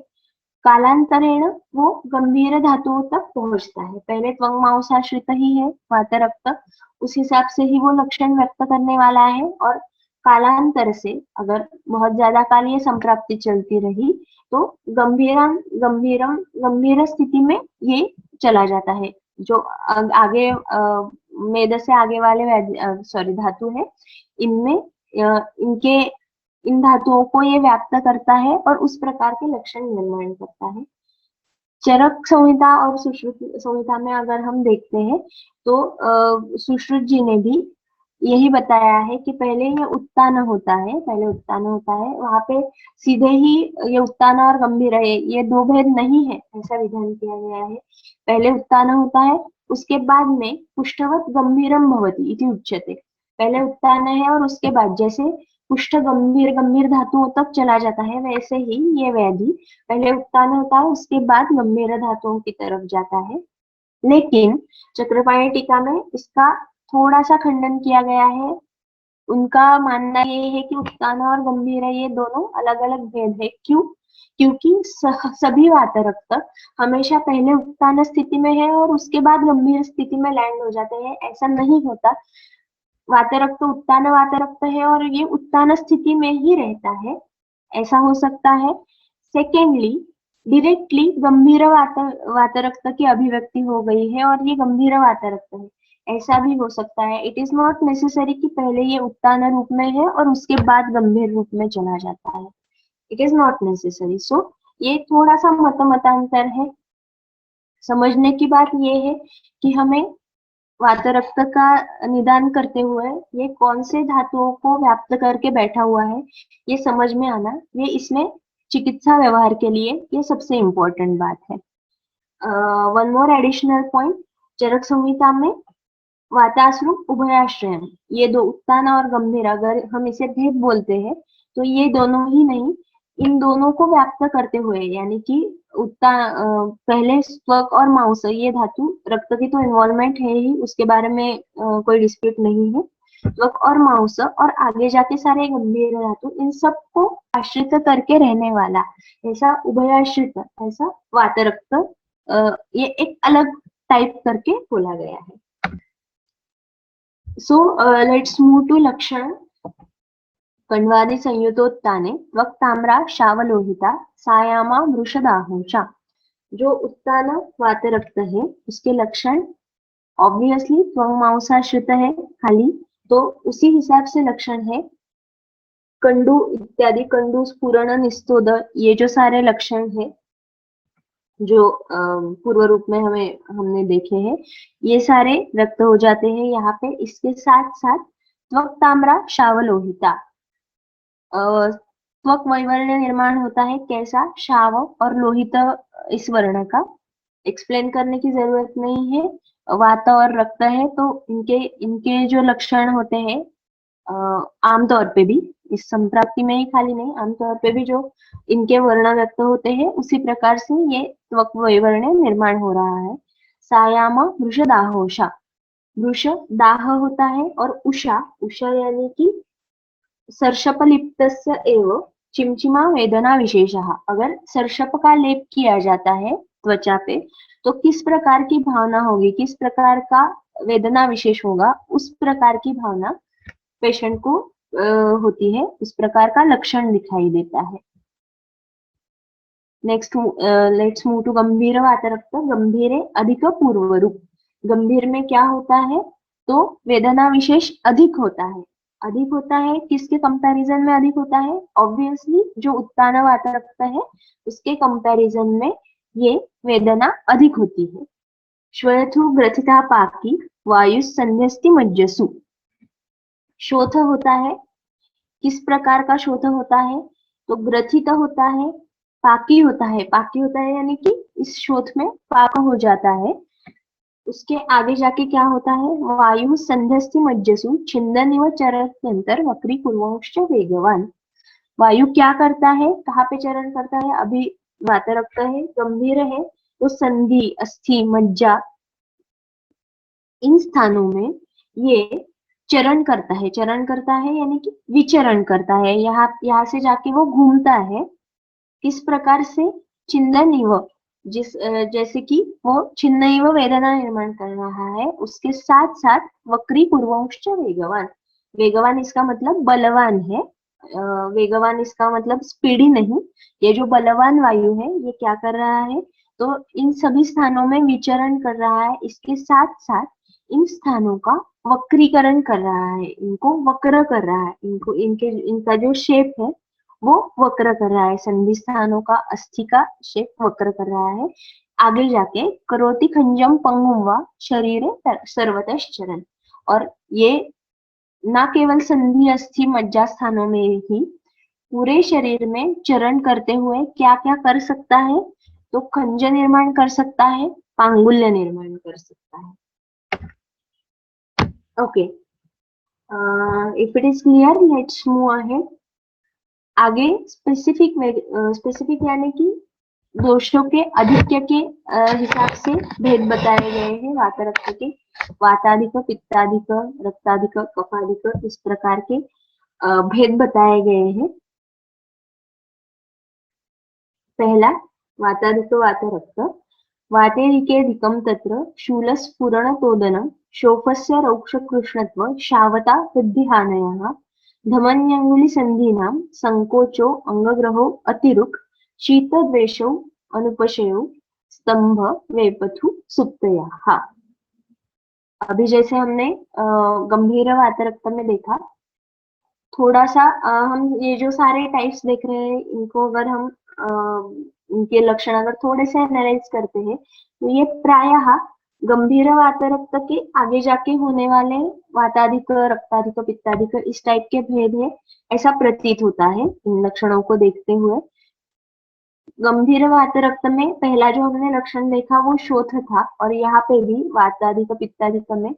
Speaker 1: कालांतरेण वो गंभीर धातुओं तक पहुंचता है। पहले त्वंग मांसाश्रित ही है वातरक्त, उस हिसाब से ही वो लक्षण व्यक्त करने वाला है, और कालांतर से अगर बहुत ज्यादा काल ये संप्राप्ति चलती रही तो गंभीर स्थिति में ये चला जाता है। जो आगे मेद से आगे वाले धातु है, इनमें इनके इन धातुओं को ये व्याप्त करता है और उस प्रकार के लक्षण निर्माण करता है। चरक संहिता और सुश्रुत संहिता में अगर हम देखते हैं तो सुश्रुत जी ने भी यही बताया है कि पहले ये उत्तान होता है, वहां पे सीधे ही ये उत्तान और गंभीर है, ये दो भेद नहीं है, ऐसा विधान किया गया है। पहले उत्तान होता है, उसके बाद में पुष्टवत गंभीरम भवति इति उच्यते। पहले उत्तान है और उसके बाद जैसे पुष्ट गंभीर धातुओं तक चला जाता है, वैसे ही ये व्याधि पहले उत्तान होता है, उसके बाद गंभीर धातुओं की तरफ जाता है। लेकिन चक्रपाणी टीका में इसका थोड़ा सा खंडन किया गया है। उनका मानना ये है कि उत्तान और गंभीर ये दोनों अलग अलग भेद है। क्यों? क्योंकि सभी वातरक्त हमेशा पहले उत्तान स्थिति में है और उसके बाद गंभीर स्थिति में लैंड हो जाते हैं, ऐसा नहीं होता। वातरक्त उत्तान वातरक्त है और ये उत्तान स्थिति में ही रहता है, ऐसा हो सकता है। सेकेंडली, डायरेक्टली गंभीर वातरक्त की अभिव्यक्ति हो गई है और ये गंभीर वातरक्त है, ऐसा भी हो सकता है। इट इज नॉट नेसेसरी कि पहले ये उत्तान रूप में है और उसके बाद गंभीर रूप में चला जाता है, इट इज नॉट नेसेसरी। सो ये थोड़ा सा मतांतर है। समझने की बात ये है कि हमें वातरक्त का निदान करते हुए ये कौन से धातुओं को व्याप्त करके बैठा हुआ है, ये समझ में आना, ये इसमें चिकित्सा व्यवहार के लिए ये सबसे इम्पोर्टेंट बात है। वन मोर एडिशनल पॉइंट, चरक संहिता में वाताश्रु उभयाश्रय, ये दो उत्तान और गंभीर, अगर हम इसे भेद बोलते हैं तो ये दोनों ही नहीं, इन दोनों को व्याप्त करते हुए, यानी कि पहले स्वक और मांस, ये धातु रक्त की तो इन्वॉल्वमेंट है ही, उसके बारे में कोई डिस्प्यूट नहीं है। स्वक और मांस और आगे जाके सारे गंभीर धातु, इन सबको आश्रित करके रहने वाला, ऐसा उभयाश्रित, ऐसा वातरक्त, ये एक अलग टाइप करके बोला गया है। So let's move to लक्षण। कण्वादि संयुतोत्ताने वक्ताम्रा शावलोहिता सायामा वृषदाहुषा। जो उत्तान वातरक्त है उसके लक्षण ऑब्वियसली त्वंग मांसाश्रित है खाली, तो उसी हिसाब से लक्षण है। कंडू इत्यादि, कंडू स्फुरण निस्तोद, ये जो सारे लक्षण है जो पूर्व रूप में हमने देखे हैं, ये सारे व्यक्त हो जाते हैं यहाँ पे। इसके साथ साथ त्वक ताम्रा शावलोहिता, त्वक वैवर्ण निर्माण होता है, कैसा? शाव और लोहित, इस वर्ण का एक्सप्लेन करने की जरूरत नहीं है। वात और रक्त है, तो इनके इनके जो लक्षण होते हैं आमतौर पे भी, इस संप्राप्ति में ही खाली नहीं, आमतौर पे भी जो इनके वर्ण व्यक्त होते हैं उसी प्रकार से ये त्वक वैवर्ण्य निर्माण हो रहा है। सायाम वृषदाहोषा, वृष दाह होता है, और उषा, उषा यानी कि सर्षपलिप्तस्य एव चिमचिमा वेदना विशेषः, अगर सर्षप का लेप किया जाता है त्वचा पे तो किस प्रकार की भावना होगी, किस प्रकार का वेदना विशेष होगा, उस प्रकार की भावना पेशेंट को होती है, उस प्रकार का लक्षण दिखाई देता है। नेक्स्ट लेट्स मूव टू गंभीर वातरक्त। गंभीरे अधिक पूर्व रूप। गंभीर में क्या होता है, तो वेदना विशेष अधिक होता है। अधिक होता है किसके कंपैरिजन में अधिक होता है, ऑब्वियसली जो उत्तान वातरक्त है उसके कंपैरिजन में ये वेदना अधिक होती है। श्वेथु ग्रथिता पाकी वायु संध्यस्ति मज्जसु। शोथ होता है, किस प्रकार का शोथ होता है, तो ग्रथित होता है, पाकी होता है, पाकी होता है यानी कि इस शोथ में पाक हो जाता है। उसके आगे जाके क्या होता है, वायु संध्यस्ति मज्जसु छिंदनिव चरत्यंतर वक्री कुर्वांश्च वेगवान। वायु क्या करता है, कहाँ पे चरण करता है, अभी वातरक्त है, गंभीर है, तो संधि, अस्थि, मज्जा, इन स्थानों में ये चरण करता है। चरण करता है यानी कि विचरण करता है, यहाँ से जाके वो घूमता है। किस प्रकार से, छिंदनिव, जैसे कि वो छिन्नैव वेदना निर्माण कर रहा है, उसके साथ साथ वक्री पूर्वांश्च वेगवान। वेगवान इसका मतलब बलवान है, वेगवान इसका मतलब स्पीडी नहीं, ये जो बलवान वायु है ये क्या कर रहा है, तो इन सभी स्थानों में विचरण कर रहा है, इसके साथ साथ इन स्थानों का वक्रीकरण कर रहा है, इनको वक्र कर रहा है, इनको इनका जो शेप है वो वक्र कर रहा है, संधि स्थानों का, अस्थि का शेप वक्र कर रहा है। आगे जाके करोति खंजम पंगुम व शरीरे सर्वतश्चरण, और ये न केवल संधि, अस्थि, मज्जा स्थानों में ही पूरे शरीर में चरण करते हुए क्या क्या कर सकता है, तो खंज निर्माण कर सकता है, पांगुल्य निर्माण कर सकता है। Okay, if it is clear let's move ahead. आगे स्पेसिफिक यानी कि दोषों के अधिक्य के हिसाब से भेद बताए गए हैं वातरक्त के। वाताधिक, पित्ताधिक, रक्ताधिक, कफाधिक, इस प्रकार के भेद बताए गए हैं। पहला वाताधिक वातरक्त। वातेरिकेधिकं तत्र शूलस्फुरणतोदनं शोफस्य रौक्षकृष्णत्व शावता वृद्धिहानयः धमन्यङ्गुलिसन्धीनां संकोचो अंगग्रहो अतिरुक् शीतद्वेषौ अनुपशयो स्तंभ वेपथु सुप्तयाः। अभी जैसे हमने गंभीर वातरक्त में देखा, थोड़ा सा हम ये जो सारे टाइप्स देख रहे हैं इनको अगर हम इनके लक्षण अगर थोड़े से एनालाइज करते हैं तो ये प्रायः गंभीर वातरक्त के आगे जाके होने वाले वाताधिक, रक्ताधिक, पित्ताधिक इस टाइप के भेद है, ऐसा प्रतीत होता है इन लक्षणों को देखते हुए। गंभीर वातरक्त में पहला जो हमने लक्षण देखा वो शोथ था, और यहाँ पे भी वाताधिक, पित्ताधिक में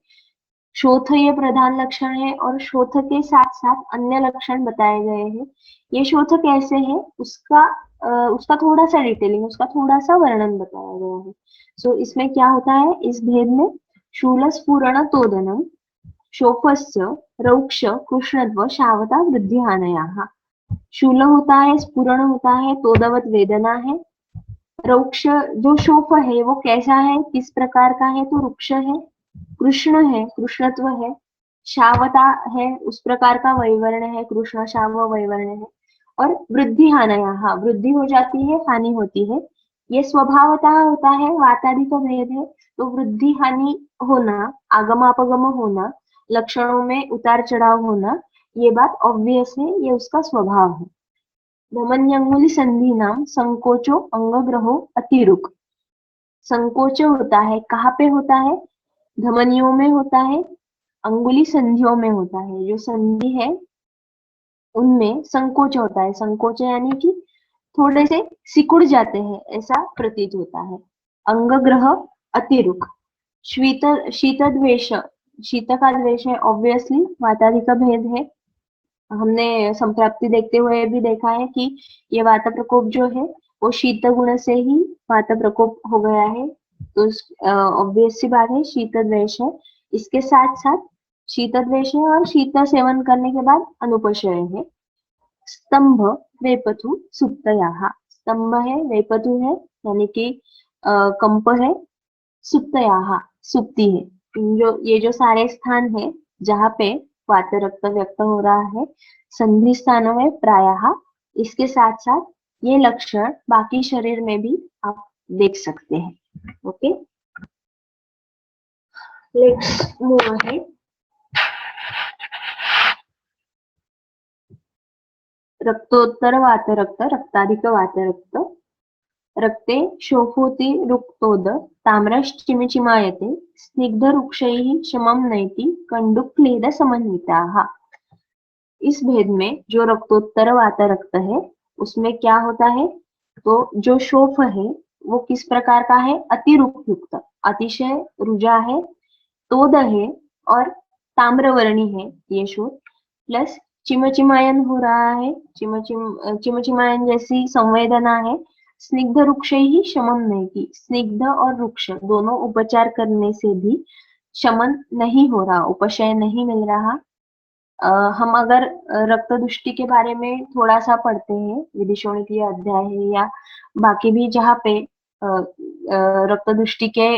Speaker 1: शोथ ये प्रधान लक्षण है, और शोथ के साथ साथ अन्य लक्षण बताए गए हैं। ये शोथ कैसे है उसका थोड़ा सा डिटेलिंग, उसका थोड़ा सा वर्णन बताया गया है। सो इसमें क्या होता है, इस भेद में शूलस्फुरण तोदनम शोफस्य रौक्ष कृष्णत्व शावता वृद्धिहानयाः। शूल होता है, स्फुरण होता है, तोदवत वेदना है। रौक्ष जो शोफ है वो कैसा है, किस प्रकार का है, तो रुक्ष है, कृष्ण है, कृष्णत्व है, शावता है, उस प्रकार का वैवर्ण है, कृष्ण शाव वैवर्ण है, और वृद्धि हानया, वृद्धि हो जाती है, हानि होती है। ये स्वभावतः होता है, वाताधिक भेद है, तो वृद्धि हानि होना, आगमापगम होना, लक्षणों में उतार चढ़ाव होना, ये बात ऑब्वियस है, ये उसका स्वभाव है। धमन्यंगुली संधि नाम संकोचो अंगग्रहो अतिरुक। संकोच होता है, कहाँ पे होता है, धमनियों में होता है, अंगुली संधियों में होता है, जो संधि है उनमें संकोच होता है। संकोच यानी कि थोड़े से सिकुड़ जाते हैं, ऐसा प्रतीत होता है। अंग ग्रह अतिरुक, शीत शीत द्वेष, शीत का द्वेष है ऑब्वियसली वातादि का भेद है। हमने संप्राप्ति देखते हुए भी देखा है कि ये वात प्रकोप जो है वो शीत गुण से ही वात प्रकोप हो गया है। तो ऑब्वियस सी बात है शीत द्वेष है। इसके साथ साथ शीत द्वेष है और शीत सेवन करने के बाद अनुपशय है। स्तंभ वेपथु सुप्तयाः, स्तंभ है वेपथु है यानी कि कंप है, सुप्तयाः सुप्ति है। ये जो सारे स्थान है जहाँ पे वात रक्त व्यक्त हो रहा है संधि स्थानों में प्रायः, इसके साथ साथ ये लक्षण बाकी शरीर में भी आप देख सकते हैं। Okay, let's move ahead. रक्तोत्तर वातरक्त, रक्ताधिक वातरक्त, रक्ते शोफोति रुक्तोद ताम्रश्चिमचिमायते स्निग्धरुक्षैः शमं नयति कण्डुक्लेद समन्विताः। इस भेद में जो रक्तोत्तर वातरक्त है उसमें क्या होता है, तो जो शोफ है वो किस प्रकार का है, अतिरुक युक्त, अतिशय रुजा है, तोद है और ताम्रवर्णी है ये शोफ, प्लस चिमचिमायन हो रहा है, चिमचिमायन जैसी संवेदना है। स्निग्ध रुक्ष ही शमन नहीं की, स्निग्ध और रुक्ष दोनों उपचार करने से भी शमन नहीं हो रहा, उपशय नहीं मिल रहा। हम अगर रक्त दुष्टि के बारे में थोड़ा सा पढ़ते हैं, विदिशोणितीय अध्याय है या बाकी भी जहाँ पे रक्त दुष्टि के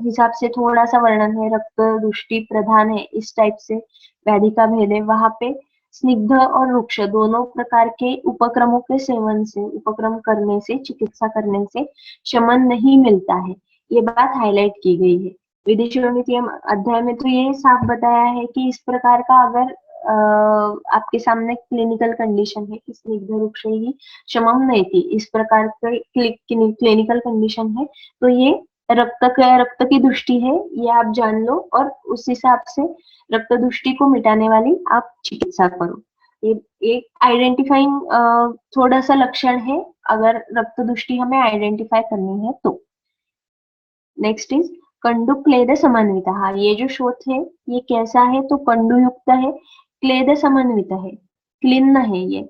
Speaker 1: हिसाब से थोड़ा सा वर्णन है, रक्त दुष्टि प्रधान है इस टाइप से व्याधि का भेद है, वहां पे स्निग्ध और रुक्ष दोनों प्रकार के उपक्रमों के सेवन से, उपक्रम करने से, चिकित्सा करने से शमन नहीं मिलता है, ये बात हाईलाइट की गई है। विदिशोणितीय अध्याय में तो ये साफ बताया है कि इस प्रकार का अगर आपके सामने क्लिनिकल कंडीशन है कि स्निग्ध रुक्ष ही शमम नहीं थी, इस प्रकार का क्लिनिकल कंडीशन है, तो ये रक्त की दृष्टि है, ये आप जान लो और उस हिसाब से रक्त दृष्टि को मिटाने वाली आप चिकित्सा करो। ये एक आइडेंटिफाइंग थोड़ा सा लक्षण है अगर रक्त दृष्टि हमें आइडेंटिफाई करनी है तो। नेक्स्ट इज कंडु क्लेद समन्विता। ये जो शोथ है ये कैसा है, तो कंडु युक्त है, क्लेद समन्वित है, क्लीन है ये,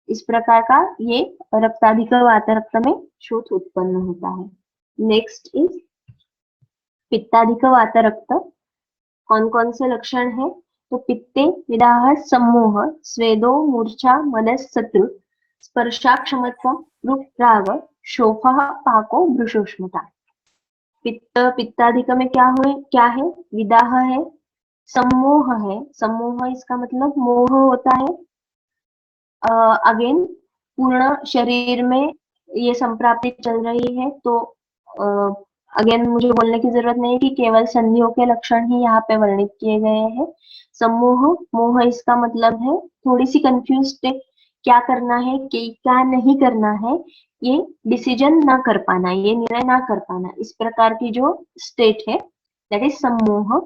Speaker 1: इस प्रकार का ये रक्ताधिक वातरक्त में शोथ उत्पन्न होता है। नेक्स्ट इज पित्ताधिक वातरक्त। कौन कौन से लक्षण है, तो पित्ते विदाह सम्मोह स्वेदो मूर्छा मदस्तृ स्पर्शाक्षमत्व रुक् राग शोफः पाको भृशोष्मता। पित्ताधिक में क्या है, विदाह है, सम्मोह है, सम्मोह इसका मतलब मोह होता है। अगेन पूर्ण शरीर में ये संप्राप्ति चल रही है, तो अगेन मुझे बोलने की जरूरत नहीं कि केवल संधियों के लक्षण ही यहाँ पे वर्णित किए गए हैं। सम्मोह, मोह इसका मतलब है थोड़ी सी कंफ्यूज, क्या करना है क्या नहीं करना है, ये डिसीजन ना कर पाना, ये निर्णय ना कर पाना, इस प्रकार की जो स्टेट है दैट इज सम्मोह।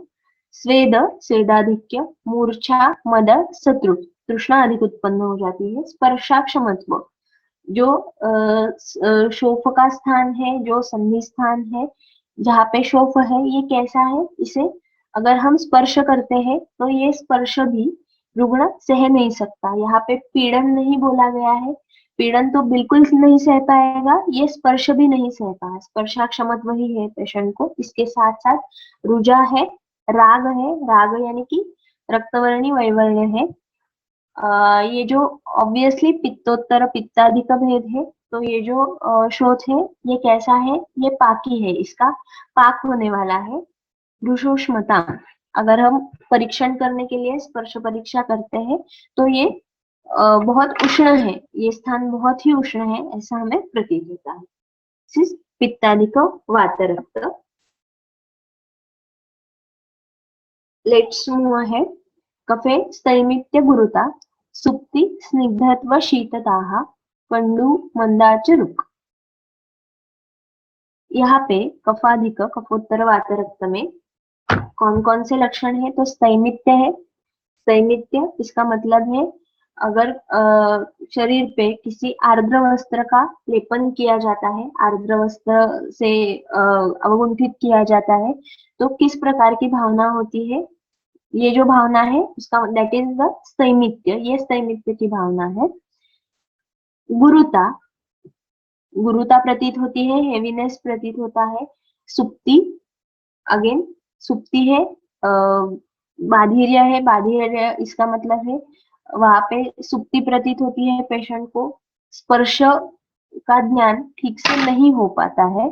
Speaker 1: स्वेद, स्वेदाधिक्य, मूर्छा, मद, शत्रु, तृष्णा अधिक उत्पन्न हो जाती है। स्पर्शाक्षमत्व, जो शोफ का स्थान है, जो संधि स्थान है जहाँ पे शोफ है, ये कैसा है, इसे अगर हम स्पर्श करते हैं तो ये स्पर्श भी रुग्ण सह नहीं सकता। यहाँ पे पीड़न नहीं बोला गया है, पीड़न तो बिल्कुल नहीं सह पाएगा, ये स्पर्श भी नहीं सह पाएगा, स्पर्शाक्षमत्व ही है पेशेंट को। इसके साथ साथ रुजा है, राग है, राग यानी कि रक्तवर्णी वैवर्ण्य है। ये जो ऑब्वियसली पित्तोत्तर पित्ताधिक भेद है, तो ये जो शोथ है ये कैसा है, ये पाकी है, इसका पाक होने वाला है। भृशोष्मता, अगर हम परीक्षण करने के लिए स्पर्श परीक्षा करते हैं तो ये बहुत उष्ण है, ये स्थान बहुत ही उष्ण है ऐसा हमें प्रतीत होता है। पित्ताधिक वातरक्त। Let's move ahead. कफे स्थैमित्य गुरुता सुप्ति स्निग्धत्व शीतताः कंडु मंदाच रुक्। यहाँ पे कफाधिक कफोत्तर वातरक्त में कौन कौन से लक्षण है, तो स्थैमित्य है, स्थैमित्य इसका मतलब है अगर शरीर पे किसी आर्द्र वस्त्र का लेपन किया जाता है, आर्द्र वस्त्र से अवगुंठित किया जाता है, तो किस प्रकार की भावना होती है? ये जो भावना है उसका दैट इज द स्थैमित्य, ये स्थैमित्य की भावना है। गुरुता, गुरुता प्रतीत होती है, हेवीनेस प्रतीत होता है। सुप्ति, अगेन सुप्ति है, बाधिर्य है, बाधिर्य इसका मतलब है वहां पे सुप्ति प्रतीत होती है पेशेंट को, स्पर्श का ज्ञान ठीक से नहीं हो पाता है।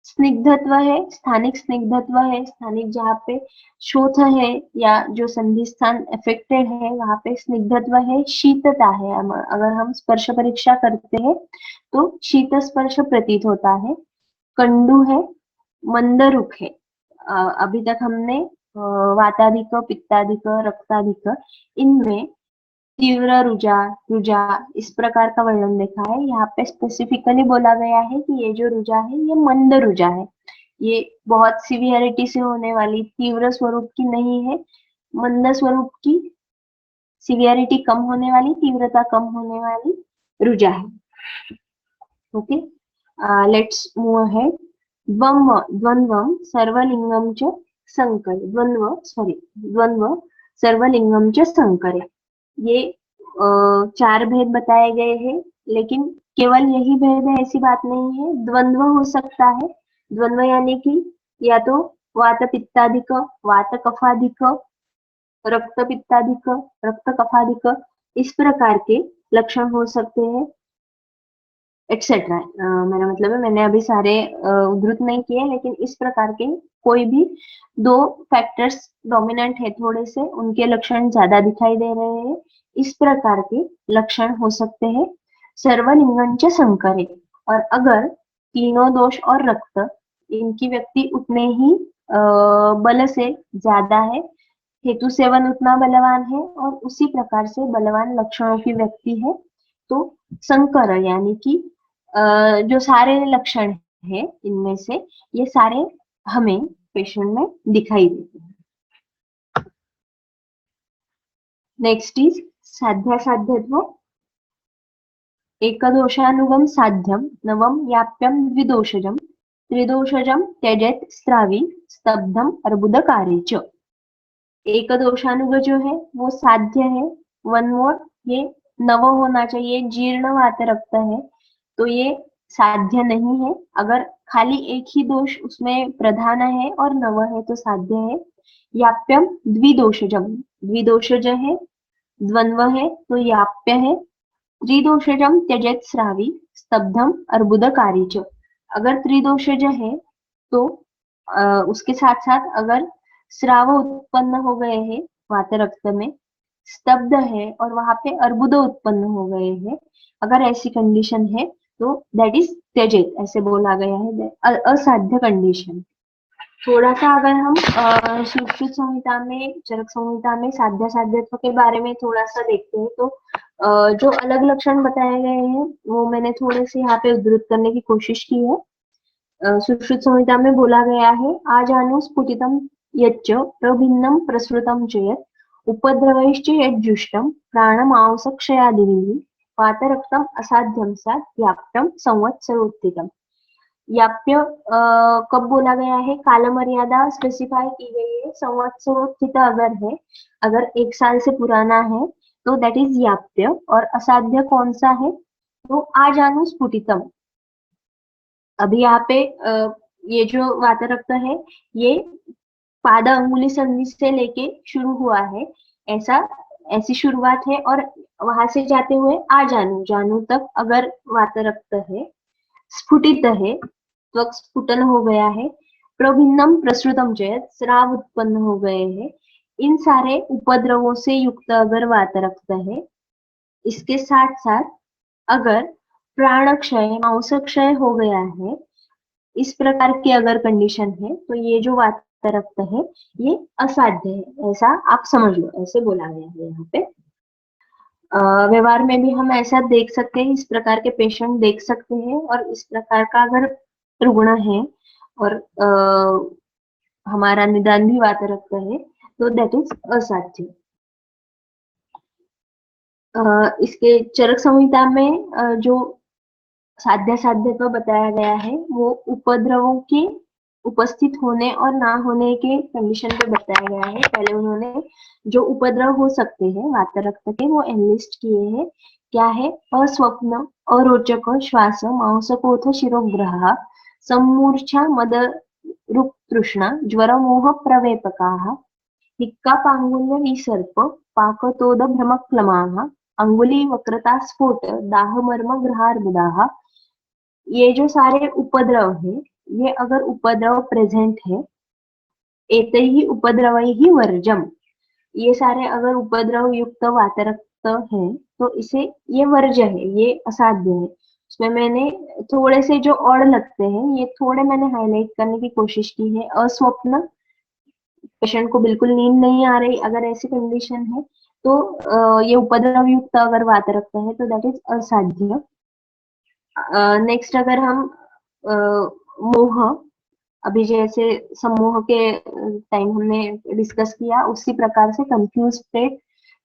Speaker 1: स्निग्धत्व है, स्थानिक स्निग्धत्व है, स्थानिक जहाँ पे शोथ है या जो संधि स्थान अफेक्टेड है वहां पे स्निग्धत्व है, शीतता है। अगर हम स्पर्श परीक्षा करते हैं तो शीत स्पर्श प्रतीत होता है। कंडु है, मंदरुक है। अभी तक हमने वाताधिक, पित्ताधिक, रक्ताधिक, इनमें तीव्र रुजा, रुजा इस प्रकार का वर्णन देखा है। यहाँ पे स्पेसिफिकली बोला गया है कि ये जो रुजा है ये मंद रुजा है, ये बहुत सिवियरिटी से होने वाली, तीव्र स्वरूप की नहीं है, मंद स्वरूप की, सिवियरिटी कम होने वाली, तीव्रता कम होने वाली रुजा है। Okay, let's move ahead. द्वंद्वम सर्वलिंगम च संकर, द्वंद्व सर्वलिंगम च संकर, ये चार भेद बताए गए हैं, लेकिन केवल यही भेद है ऐसी बात नहीं है, द्वंद्व हो सकता है। द्वंद्व यानी कि या तो वात पित्ताधिक, वात कफाधिक, रक्त पित्ताधिक, रक्त कफाधिक, इस प्रकार के लक्षण हो सकते हैं, एक्सेट्रा। मेरा मतलब है मैंने अभी सारे उद्धृत नहीं किए, लेकिन इस प्रकार के कोई भी दो फैक्टर्स डोमिनेंट है थोड़े से, उनके लक्षण ज्यादा दिखाई दे रहे हैं, इस प्रकार के लक्षण हो सकते हैं सर्वलिंगंच संकरे। और अगर तीनों दोष और रक्त इनकी व्यक्ति उतने ही बल से ज्यादा है, हेतु सेवन उतना बलवान है और उसी प्रकार से बलवान लक्षणों की व्यक्ति है, तो संकर यानी कि जो सारे लक्षण है इनमें से ये सारे हमें पेशेंट में दिखाई देते हैं। Next is साध्यासाध्यत्व। एकदोषानुगम साध्यम नवम याप्यम द्विदोषजम, त्रिदोषजम त्यजेत स्त्रावी स्तब्धम अर्बुदकारी च। एक दोषानुग जो है वो साध्य है, वन मोर, ये नव होना चाहिए, जीर्ण वात रक्त है तो ये साध्य नहीं है। अगर खाली एक ही दोष उसमें प्रधान है और नव है तो साध्य है। याप्यम द्विदोषजम, द्विदोषज है, द्वंद्व है तो याप्य है। त्रिदोषजम त्यजेत स्रावी स्तब्धम अर्बुदकारी च, अगर त्रिदोषज है तो उसके साथ साथ अगर स्राव उत्पन्न हो गए हैं वात रक्त में, स्तब्ध है और वहां पे अर्बुद उत्पन्न हो गए हैं, अगर ऐसी कंडीशन है तो दैट इज त्यजेत, ऐसे बोला गया है, असाध्य कंडीशन। थोड़ा सा अगर हम सुश्रुत संहिता में, चरक संहिता में साध्य साध्यत्व के बारे में थोड़ा सा देखते हैं तो जो अलग लक्षण बताए गए हैं वो मैंने थोड़े से यहाँ पे उद्धृत करने की कोशिश की है। सुश्रुत संहिता में बोला गया है आजानु स्फुटितम यच्च प्रभिन्नम प्रसृतम च यत् उपद्रवैश्च यज्जुष्टम प्राणमांसक्षयादिभिः वातरक्तम असाध्यम स्यात् व्याप्तम संवत्सरोत्थितम। याप्य कब बोला गया है? काल मर्यादा स्पेसिफाई की गई है, संवत्सरोत्थित अगर है, अगर एक साल से पुराना है तो दैट इज याप्य। और असाध्य कौन सा है? तो आजानु स्फुटितम। अभी यहाँ पे ये जो वातरक्त है ये पाद अंगुली संधि से लेके शुरू हुआ है, ऐसा ऐसी शुरुआत है, और वहां से जाते हुए आ जानू जानू तक अगर वातरक्त है, स्फुटित है, त्वक स्फुटन हो गया है, प्रभिन्नम प्रसृतम जयत, स्राव उत्पन्न हो गए हैं, इन सारे उपद्रवों से युक्त अगर वातरक्त है, इसके साथ साथ अगर प्राण क्षय, मांस क्षय हो गया है, इस प्रकार की अगर कंडीशन है तो ये जो वातरक्त है ये असाध्य है, ऐसा आप समझ लो, ऐसे बोला गया है यहाँ पे। व्यवहार में भी हम ऐसा देख सकते हैं, इस प्रकार के पेशेंट देख सकते हैं, और इस प्रकार का अगर रुग्ण है और हमारा निदान भी वातरक्त है तो दैट इज असाध्य। इसके चरक संहिता में जो साध्यासाध्यत्व बताया गया है वो उपद्रवों के उपस्थित होने और ना होने के कंडीशन पे बताया गया है। पहले उन्होंने जो उपद्रव हो सकते हैं वातरक्त के वो एनलिस्ट किए हैं। क्या है? अस्वप्न, अरोचक, श्वास, मांसकोथ शिरोग्रह, सम्मूर्छा, मद रूप तृष्णा, ज्वर मोह प्रवेपकाः, हिक्कापांगुल्य विसर्प, पाकतोद भ्रमक्लमाः, अंगुली वक्रता स्फोट, दाह मर्म ग्रहार्बुदाः। ये जो सारे उपद्रव है, ये अगर उपद्रव प्रेजेंट है, एतैः उपद्रवैः वर्जम, ये सारे अगर उपद्रव युक्त वातरक्त है तो इसे ये वर्ज्य है, ये असाध्य है। उसमें मैंने थोड़े से जो और लगते हैं ये थोड़े मैंने हाईलाइट करने की कोशिश की है। अस्वप्न, पेशेंट को बिल्कुल नींद नहीं आ रही, अगर ऐसी कंडीशन है तो ये उपद्रव युक्त अगर वातरक्त है तो दैट इज असाध्य। नेक्स्ट अगर हम मोह, अभी जैसे समूह के टाइम हमने डिस्कस किया उसी प्रकार से कंफ्यूज स्टेट,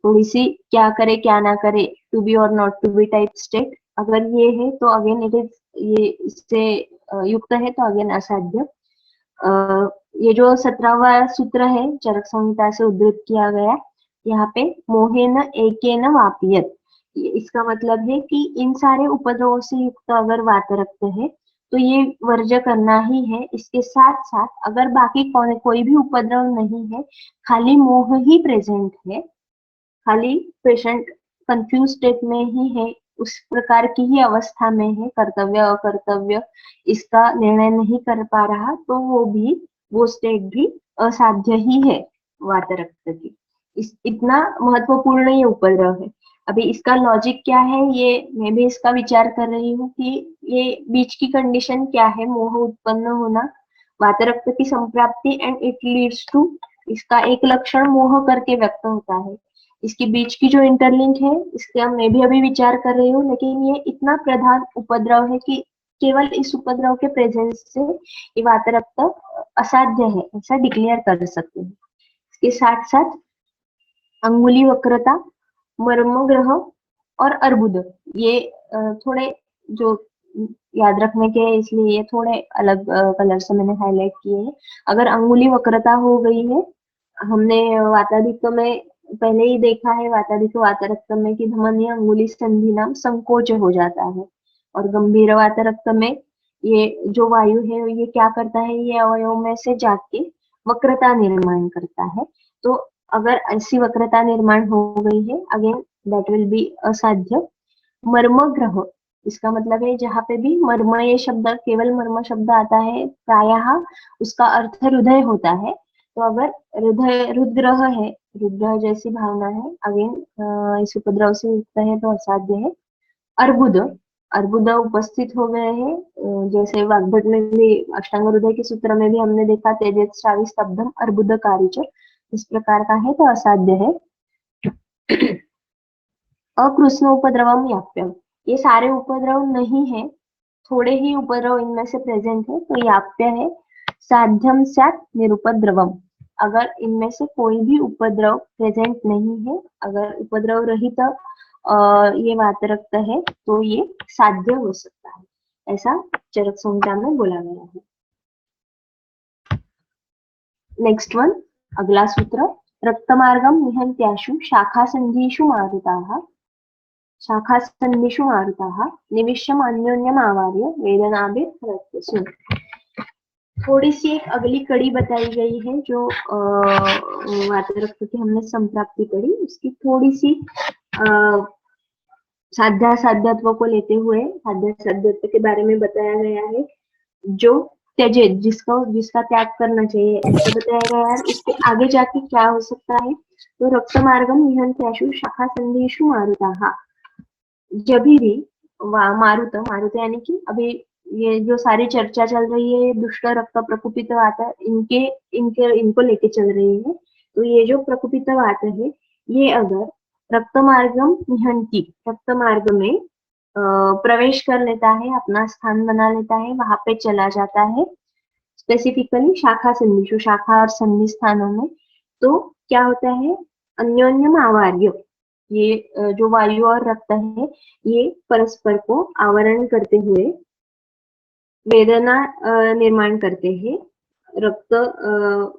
Speaker 1: थोड़ी सी क्या करे क्या ना करे, टू बी और not to be type state, अगर ये है तो अगेन इट इज, ये इससे युक्त है तो अगेन असाध्य। ये जो 17वां सूत्र है चरक संहिता से उद्धृत किया गया, यहाँ पे मोहेन एकेन वापियत, इसका मतलब है कि इन सारे उपद्रवों से युक्त अगर वातरक्त है तो ये वर्ज्य करना ही है। इसके साथ साथ अगर बाकी कोई भी उपद्रव नहीं है, खाली मोह ही प्रेजेंट है, खाली पेशेंट कंफ्यूज स्टेट में ही है, उस प्रकार की ही अवस्था में है, कर्तव्य अकर्तव्य इसका निर्णय नहीं कर पा रहा, तो वो स्टेट भी असाध्य ही है वातरक्त की। इतना महत्वपूर्ण ये उपद्रव है। अभी इसका लॉजिक क्या है, ये मैं भी इसका विचार कर रही हूँ कि ये बीच की कंडीशन क्या है, मोह उत्पन्न होना, वातरक्त की संप्राप्ति एंड इट लीड्स टू, इसका एक लक्षण मोह करके व्यक्त होता है। इसके बीच की जो इंटरलिंक है इसका मैं भी अभी विचार कर रही हूँ, लेकिन ये इतना प्रधान उपद्रव है कि केवल इस उपद्रव के प्रेजेंस से ये वातरक्त असाध्य है ऐसा डिक्लेयर कर सकते हैं। इसके साथ साथ अंगुली वक्रता, मर्मग्रह और अर्बुद, ये थोड़े जो याद रखने के हैं, इसलिए ये थोड़े अलग कलर से मैंने हाईलाइट किए हैं। अगर अंगुली वक्रता हो गई है, हमने वातादित्य में पहले ही देखा है, वातादित्य वातरक्त में कि धमनी अंगुली संधि नाम संकोच हो जाता है, और गंभीर वातरक्त में ये जो वायु है ये क्या करता है, ये अवयव में से जाके वक्रता निर्माण करता है। तो अगर ऐसी वक्रता निर्माण हो गई है, अगेन दैट विल बी असाध्य। मर्म ग्रह, इसका मतलब है जहाँ पे भी मर्म ये शब्द, केवल मर्म शब्द आता है, प्रायः उसका अर्थ हृदय होता है। तो अगर हृदय रुद्र है, रुद्र जैसी भावना है, अगेन इस उपद्रव से युक्त है तो असाध्य है। अर्बुद, अर्बुद उपस्थित हो गए हैं, जैसे वाग्भट में भी अष्टांग हृदय के सूत्र में भी हमने देखा, तेजस श्रावी स्तब्धम अर्बुदकारी च, इस प्रकार का है तो असाध्य है। अकृष्ण उपद्रवम याप्यम, ये सारे उपद्रव नहीं है, थोड़े ही उपद्रव इनमें से प्रेजेंट है तो याप्य है। साध्यम स्यात् निरुपद्रवम, अगर इनमें से कोई भी उपद्रव प्रेजेंट नहीं है, अगर उपद्रव रहित ये वातरक्त है तो ये साध्य हो सकता है, ऐसा चरक संहिता में बोला गया है। नेक्स्ट वन, अगला सूत्र, रक्तमार्गम निहन्त्याशु शाखासन्धिषु मारुताः, शाखासन्धिषु मारुताः निविष्यम् अन्योन्यम् आवार्य वेदनाभिर्हृत्यसु। थोड़ी सी एक अगली कड़ी बताई गई है जो वातरक्त की हमने संप्राप्ति करी, उसकी थोड़ी सी साध्यात्व को लेते हुए साध्यात्व के बारे में बताया गया है। जो त्यजे, जिसका त्याग करना चाहिए ऐसा बताया गया है। इसके आगे जाके क्या हो सकता है, तो रक्तमार्गम निहन्त्याशु शाखासन्धिषु मारुताः, जब भी मारुत, मारुत यानी कि अभी ये जो सारी चर्चा चल रही है दुष्ट रक्त प्रकुपित वात, इनको लेके चल रही है। तो ये जो प्रकुपित वात है, ये अगर रक्तमार्गम निहंती, रक्तमार्ग में प्रवेश कर लेता है, अपना स्थान बना लेता है, वहां पे चला जाता है, स्पेसिफिकली शाखा संधिशु, शाखा और संधि स्थानों में, तो क्या होता है, अन्योन्यम आवार्य, ये जो वायु और रक्त है, ये परस्पर को आवरण करते हुए वेदना निर्माण करते हैं। रक्त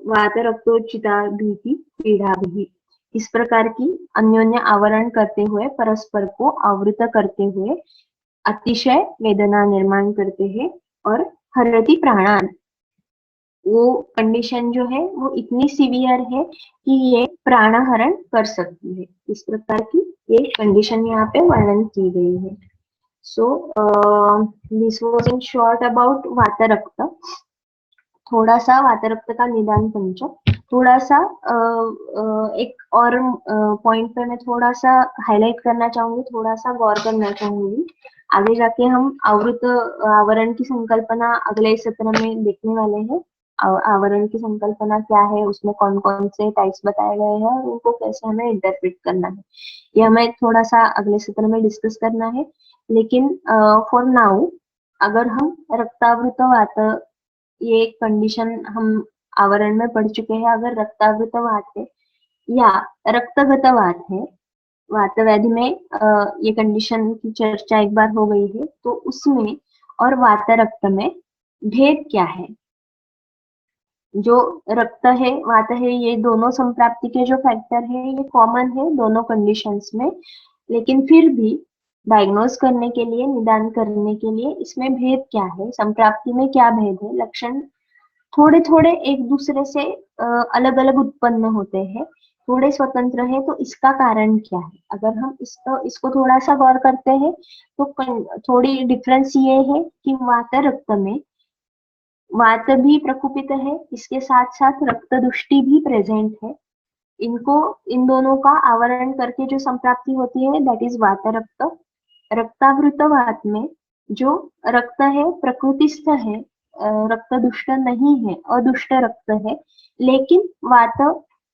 Speaker 1: वात रक्तोचिता भीति पीड़ा भी, इस प्रकार की अन्योन्य आवरण करते हुए परस्पर को आवृत करते हुए अतिशय वेदना निर्माण करते हैं और हरति प्राणान, वो कंडीशन जो है वो इतनी सीवियर है कि ये प्राणहरण कर सकती है। इस प्रकार की ये कंडीशन यहाँ पे वर्णन की गई है। So this was in short about वातरक्त। थोड़ा सा वातरक्त का निदान पंचक, थोड़ा सा एक और पॉइंट पे मैं थोड़ा सा हाईलाइट करना चाहूंगी, थोड़ा सा गौर करना चाहूंगी। आगे जाके हम आवृत आवरण की संकल्पना अगले सत्र में देखने वाले हैं। आवरण की संकल्पना क्या है, उसमें कौन कौन से टाइप्स बताए गए हैं और उनको कैसे हमें इंटरप्रेट करना है, ये हमें थोड़ा सा अगले सत्र में डिस्कस करना है। लेकिन फॉर नाउ अगर हम रक्तावृत वात, ये एक कंडीशन हम आवरण में पढ़ चुके हैं। अगर रक्तावृत वात है या रक्तगत वात है, वात व्याधि में ये कंडीशन की चर्चा एक बार हो गई है, तो उसमें और वात रक्त में भेद क्या है। जो रक्त है, वात है, ये दोनों संप्राप्ति के जो फैक्टर है ये कॉमन है दोनों कंडीशंस में, लेकिन फिर भी डायग्नोज करने के लिए, निदान करने के लिए इसमें भेद क्या है, संप्राप्ति में क्या भेद है, लक्षण थोड़े थोड़े एक दूसरे से अलग अलग उत्पन्न होते हैं, थोड़े स्वतंत्र है, तो इसका कारण क्या है। अगर हम इसको थोड़ा सा गौर करते हैं तो थोड़ी डिफरेंस ये है कि वात रक्त में वात भी प्रकुपित है, इसके साथ साथ रक्त दुष्टि भी प्रेजेंट है। इनको, इन दोनों का आवरण करके जो संप्राप्ति होती है दैट इज वात रक्त। रक्तावृत वात में जो रक्त है प्रकृतिस्थ है, रक्त दुष्ट नहीं है, अदुष्ट रक्त है, लेकिन वात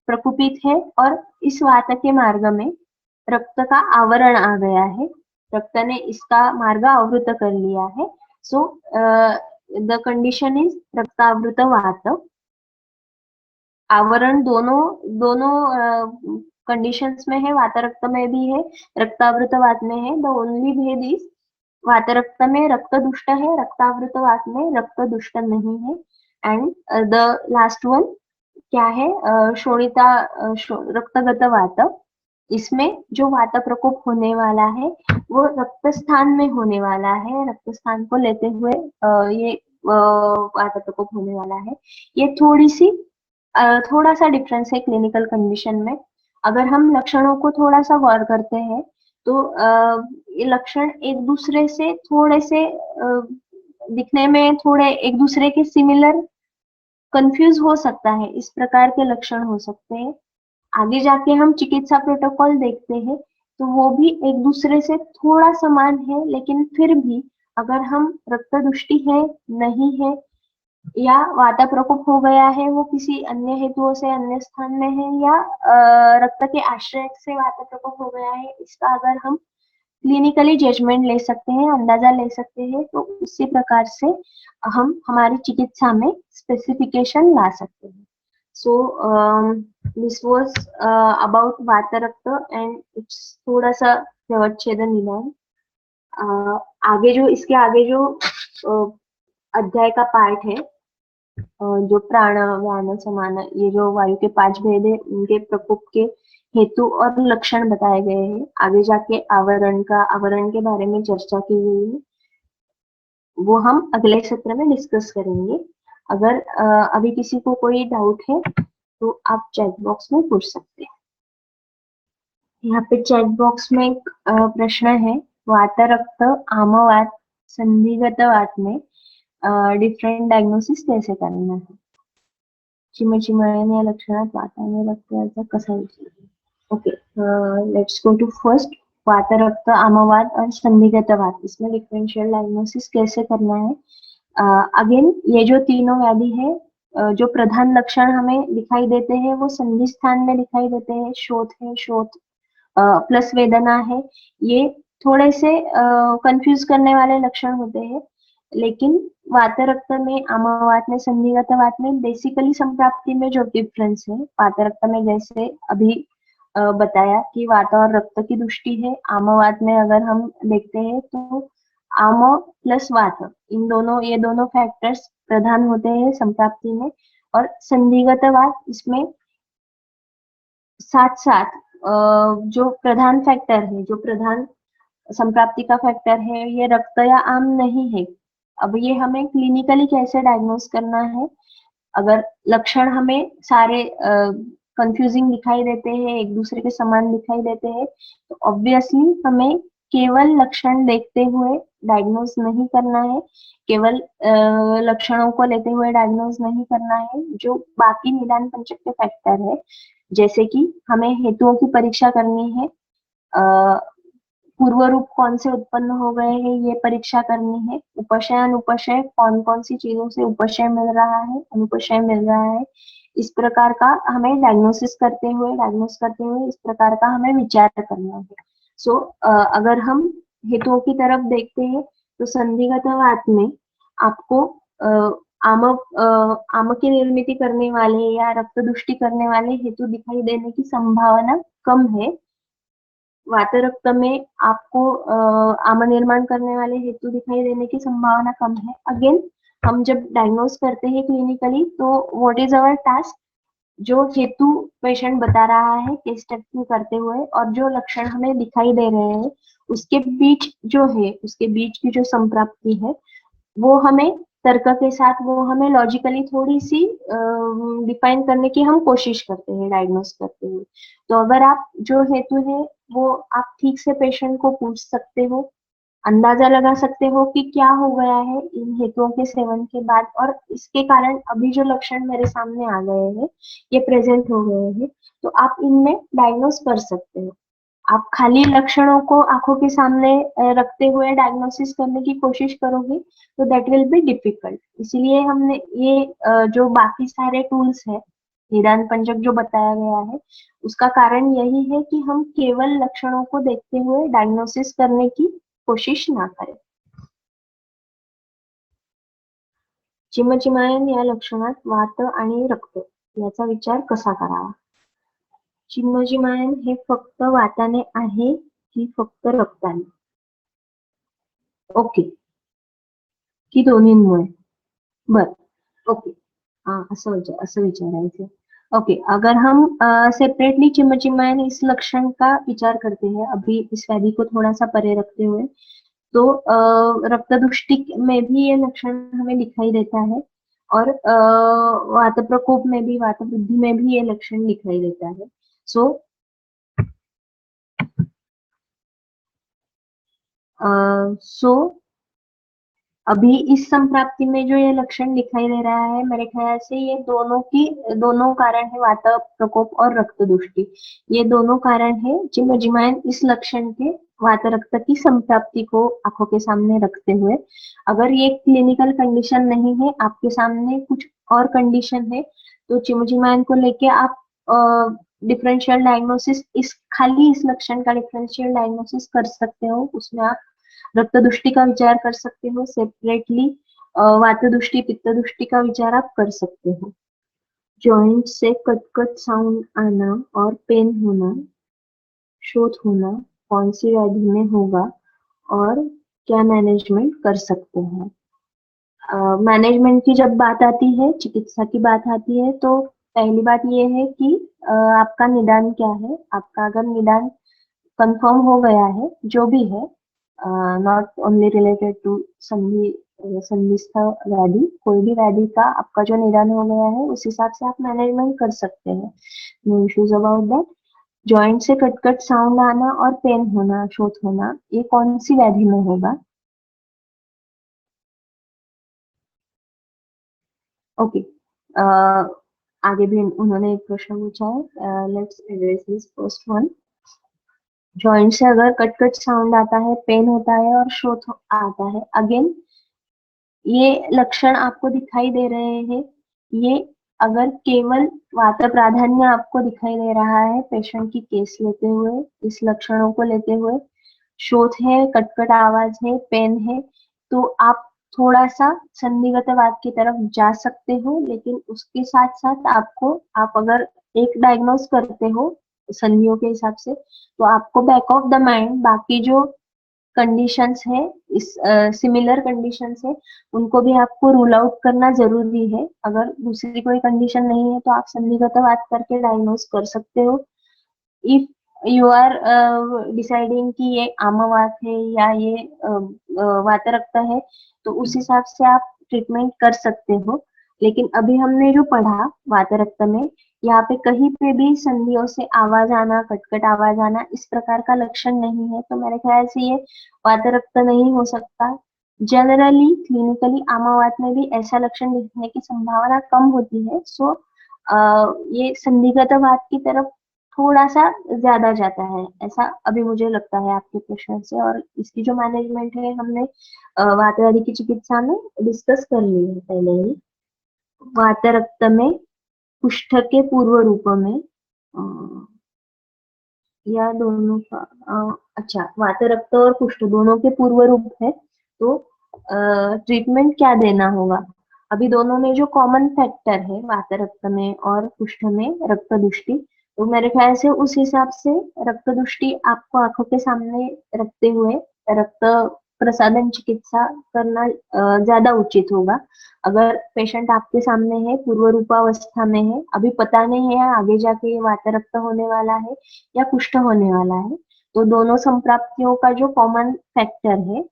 Speaker 1: प्रकुपित है और इस वात के मार्ग में रक्त का आवरण आ गया है, रक्त ने इसका मार्ग आवृत कर लिया है। सो द कंडीशन इज रक्तावृत वात। आवरण दोनों दोनों कंडीशंस में है, वात रक्त में भी है, रक्तावृत वात में है। द ओनली भेद इज वात रक्त में रक्त दुष्ट है, रक्तावृत वात में रक्त दुष्ट नहीं है। एंड द लास्ट वन क्या है, शोणिता रक्तगत वात, इसमें जो वात प्रकोप होने वाला है वो रक्त स्थान में होने वाला है, रक्त स्थान को लेते हुए ये वात प्रकोप होने वाला है। ये थोड़ा सा डिफरेंस है क्लिनिकल कंडीशन में। अगर हम लक्षणों को थोड़ा सा गौर करते हैं तो ये लक्षण एक दूसरे से थोड़े से दिखने में थोड़े एक दूसरे के सिमिलर कंफ्यूज हो सकता है, इस प्रकार के लक्षण हो सकते हैं। आगे जाके हम चिकित्सा प्रोटोकॉल देखते हैं तो वो भी एक दूसरे से थोड़ा समान है, लेकिन फिर भी अगर हम रक्त दुष्टि है, नहीं है, या वाता प्रकोप हो गया है, वो किसी अन्य हेतुओं से अन्य स्थान में है, या रक्त के आश्रय से वाता प्रकोप हो गया है, इसका अगर हम क्लिनिकली जजमेंट ले सकते हैं, अंदाजा ले सकते हैं, तो उसी प्रकार से हम हमारी चिकित्सा में स्पेसिफिकेशन ला सकते हैं। सो दिस वाज अबाउट वात रक्त एंड इट्स थोड़ा सा व्यवच्छेद निदान। आगे जो इसके आगे जो अध्याय का पार्ट है, जो प्राण व्यान समान, ये जो वायु के 5 भेद है उनके प्रकोप के हेतु और लक्षण बताए गए हैं। आगे जाके आवरण के बारे में चर्चा की गई है, वो हम अगले सत्र में डिस्कस करेंगे। अगर अभी किसी को कोई डाउट है तो आप चैट बॉक्स में पूछ सकते हैं। यहाँ पे चैट बॉक्स में एक प्रश्न है, वात रक्त आमवात संधिगत वात में डिफरेंट डायग्नोसिस कैसे करना है। चिमचिमळणे लक्षणात वाताने रक्ताचा कसा विचार। Okay, let's go to first वात रक्त आमवात और संधिगत वात, इसमें डिफरेंशियल डायग्नोसिस कैसे करना है। अगेन ये जो तीनों व्याधि है, जो प्रधान लक्षण हमें दिखाई देते हैं वो संधि स्थान में दिखाई देते हैं, शोथ है, शोथ प्लस वेदना है, ये थोड़े से कंफ्यूज करने वाले लक्षण होते हैं। लेकिन वात रक्त में, आमवात में, संधिगत वात में बेसिकली संप्राप्ति में जो डिफरेंस है, वात रक्त में जैसे अभी बताया कि वात और रक्त की दृष्टि है। आमवात में अगर हम देखते हैं तो आम प्लस वात, इन दोनों ये दोनों फैक्टर्स प्रधान होते हैं संप्राप्ति में। और संधिगत वात इसमें साथ साथ जो प्रधान फैक्टर है, जो प्रधान संप्राप्ति का फैक्टर है, ये रक्त या आम नहीं है। अब ये हमें क्लिनिकली कैसे डायग्नोस करना है? अगर लक्षण हमें सारे कंफ्यूजिंग दिखाई देते हैं, एक दूसरे के समान दिखाई देते हैं, तो ऑब्वियसली हमें केवल लक्षण देखते हुए डायग्नोज नहीं करना है, केवल लक्षणों को लेते हुए डायग्नोज नहीं करना है। जो बाकी निदान पंचक के फैक्टर है, जैसे कि हमें हेतुओं की परीक्षा करनी है, पूर्व रूप कौन से उत्पन्न हो गए हैं ये परीक्षा करनी है, उपशय अनुपशय कौन कौन सी चीजों से उपशय मिल रहा है, अनुपशय मिल रहा है, इस प्रकार का हमें डायग्नोस करते हुए इस प्रकार का हमें विचार करना है। सो अगर हम हेतुओं की तरफ देखते हैं तो संधिगत वात में आपको आम की निर्मिति करने वाले या रक्त दुष्टि करने वाले हेतु दिखाई देने की संभावना कम है। वात रक्त में आपको आम निर्माण करने वाले हेतु दिखाई देने की संभावना कम है। अगेन हम जब डायग्नोस करते हैं क्लिनिकली तो व्हाट इज आवर टास्क, जो हेतु पेशेंट बता रहा है केस स्टडी करते हुए और जो लक्षण हमें दिखाई दे रहे हैं उसके बीच जो है, उसके बीच की जो संप्राप्ति है वो हमें तर्क के साथ, वो हमें लॉजिकली थोड़ी सी डिफाइन करने की हम कोशिश करते हैं डायग्नोस करते हुए। तो अगर आप जो हेतु है वो आप ठीक से पेशेंट को पूछ सकते हो, अंदाजा लगा सकते हो कि क्या हो गया है इन हेतुओं के सेवन के बाद, और इसके कारण अभी जो लक्षण मेरे सामने आ गए हैं ये प्रेजेंट हो गए हैं, तो आप इनमें डायग्नोस कर सकते हो। आप खाली लक्षणों को आंखों के सामने रखते हुए डायग्नोसिस करने की कोशिश करोगे तो दैट विल बी डिफिकल्ट। इसलिए हमने ये जो बाकी सारे टूल्स है, निदान पंचक जो बताया गया है, उसका कारण यही है कि हम केवल लक्षणों को देखते हुए डायग्नोसिस करने की कोशिश ना करें। चिमचिमायन या लक्षणात वात आणि रक्त याचा विचार कसा करावा? चिमचिमायन हे फक्त वाताने आहे की फक्त रक्ताने? ओके, की दोन्हींमुळे? बर, ओके, असं विचारायचं। ओके, अगर हम सेपरेटली चिमचिमायन इस लक्षण का विचार करते हैं, अभी इस व्याधि को थोड़ा सा परे रखते हुए, तो रक्तदुष्टि में भी ये लक्षण हमें दिखाई देता है और वात प्रकोप में भी, वात वृद्धि में भी ये लक्षण दिखाई देता है। सो सो अभी इस संप्राप्ति में जो ये लक्षण दिखाई दे रहा है, मेरे ख्याल से ये दोनों कारण है, वात प्रकोप और रक्त दुष्टि, ये दोनों कारण है चिमजिमायन इस लक्षण के वात रक्त की संप्राप्ति को आंखों के सामने रखते हुए। अगर ये क्लिनिकल कंडीशन नहीं है, आपके सामने कुछ और कंडीशन है, तो चिमजिमायन को लेके आप डिफरेंशियल डायग्नोसिस, इस खाली इस लक्षण का डिफरेंशियल डायग्नोसिस कर सकते हो। उसमें आप रक्त दुष्टि का विचार कर सकते हो सेपरेटली, वात दुष्टि पित्त दुष्टि का विचार आप कर सकते हो। जॉइंट से कट साउंड आना और पेन होना, शोथ होना कौन सी व्याधि में होगा और क्या मैनेजमेंट कर सकते हैं? मैनेजमेंट की जब बात आती है, चिकित्सा की बात आती है, तो पहली बात ये है कि आपका निदान क्या है। आपका अगर निदान कंफर्म हो गया है, जो भी है, नॉट ओनली रिलेटेड टू संधिस्थ व्याधि, कोई भी व्याधि का आपका जो निदान हो गया है उस हिसाब से आप मैनेजमेंट कर सकते हैं, no issues about that. Joint से कट साउंड आना और पेन होना, शोथ होना, ये कौन सी व्याधि में होगा? ओके, आगे भी उन्होंने एक प्रश्न पूछा है, let's address this first one. Joint से अगर कट साउंड आता है, पेन होता है और शोथ आता है, अगेन ये लक्षण आपको दिखाई दे रहे हैं, ये अगर केवल वात प्राधान्य आपको दिखाई दे रहा है पेशेंट की केस लेते हुए, इस लक्षणों को लेते हुए, शोथ है, कटकट आवाज है, पेन है, तो आप थोड़ा सा संदिग्ध वात की तरफ जा सकते हो। लेकिन उसके साथ साथ आप अगर एक डायग्नोस करते हो संधियों के हिसाब से, तो आपको बैक ऑफ द माइंड बाकी जो कंडीशंस है, इस सिमिलर कंडीशंस है, उनको भी आपको रूल आउट करना जरूरी है। अगर दूसरी कोई कंडीशन नहीं है तो आप संधिगत बात करके डायग्नोस कर सकते हो। इफ यू आर डिसाइडिंग कि ये आमावात है या ये वातरक्त है, तो उस हिसाब से आप ट्रीटमेंट कर सकते हो। लेकिन अभी हमने जो पढ़ा वातरक्त में, यहाँ पे कहीं पे भी संधियों से आवाज आना, कटकट आवाज आना, इस प्रकार का लक्षण नहीं है, तो मेरे ख्याल से ये वातरक्त नहीं हो सकता। जनरली क्लिनिकली आमावात में भी ऐसा लक्षण दिखने की संभावना कम होती है। सो ये संधिगत वात की तरफ थोड़ा सा ज्यादा जाता है, ऐसा अभी मुझे लगता है आपके प्रश्न से। और इसकी जो मैनेजमेंट है हमने वातवारी की चिकित्सा में डिस्कस कर ली है पहले ही। वातरक्त में कुष्ठ के पूर्व रूप में या दोनों का अच्छा, वातरक्त और कुष्ठ दोनों के पूर्व रूप है, तो ट्रीटमेंट क्या देना होगा? अभी दोनों में जो कॉमन फैक्टर है वातरक्त में और कुष्ठ में, रक्त दुष्टि, तो मेरे ख्याल से उस हिसाब से रक्त दुष्टि आपको आंखों के सामने रखते हुए रक्त प्रसादन चिकित्सा करना ज्यादा उचित होगा। अगर पेशेंट आपके सामने है, पूर्व रूपावस्था में है, अभी पता नहीं है आगे जाके ये वातरक्त होने वाला है या कुष्ठ होने वाला है, तो दोनों संप्राप्तियों का जो कॉमन फैक्टर है,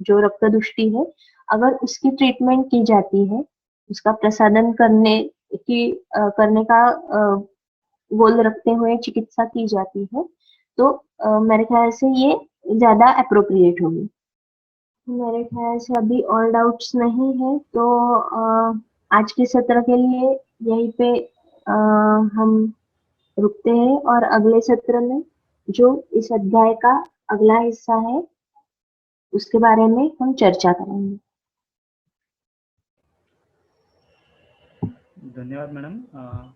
Speaker 1: जो रक्त दुष्टि है, अगर उसकी ट्रीटमेंट की जाती है, उसका प्रसादन करने का गोल रखते हुए चिकित्सा की जाती है, तो मेरे ख्याल से ये ज्यादा अप्रोप्रिएट होगी। मेरे ख्याल से अभी और डाउट्स नहीं है, तो आज के सत्र के लिए यहीं पे हम रुकते हैं, और अगले सत्र में जो इस अध्याय का अगला हिस्सा है उसके बारे में हम चर्चा करेंगे।
Speaker 2: धन्यवाद मैडम।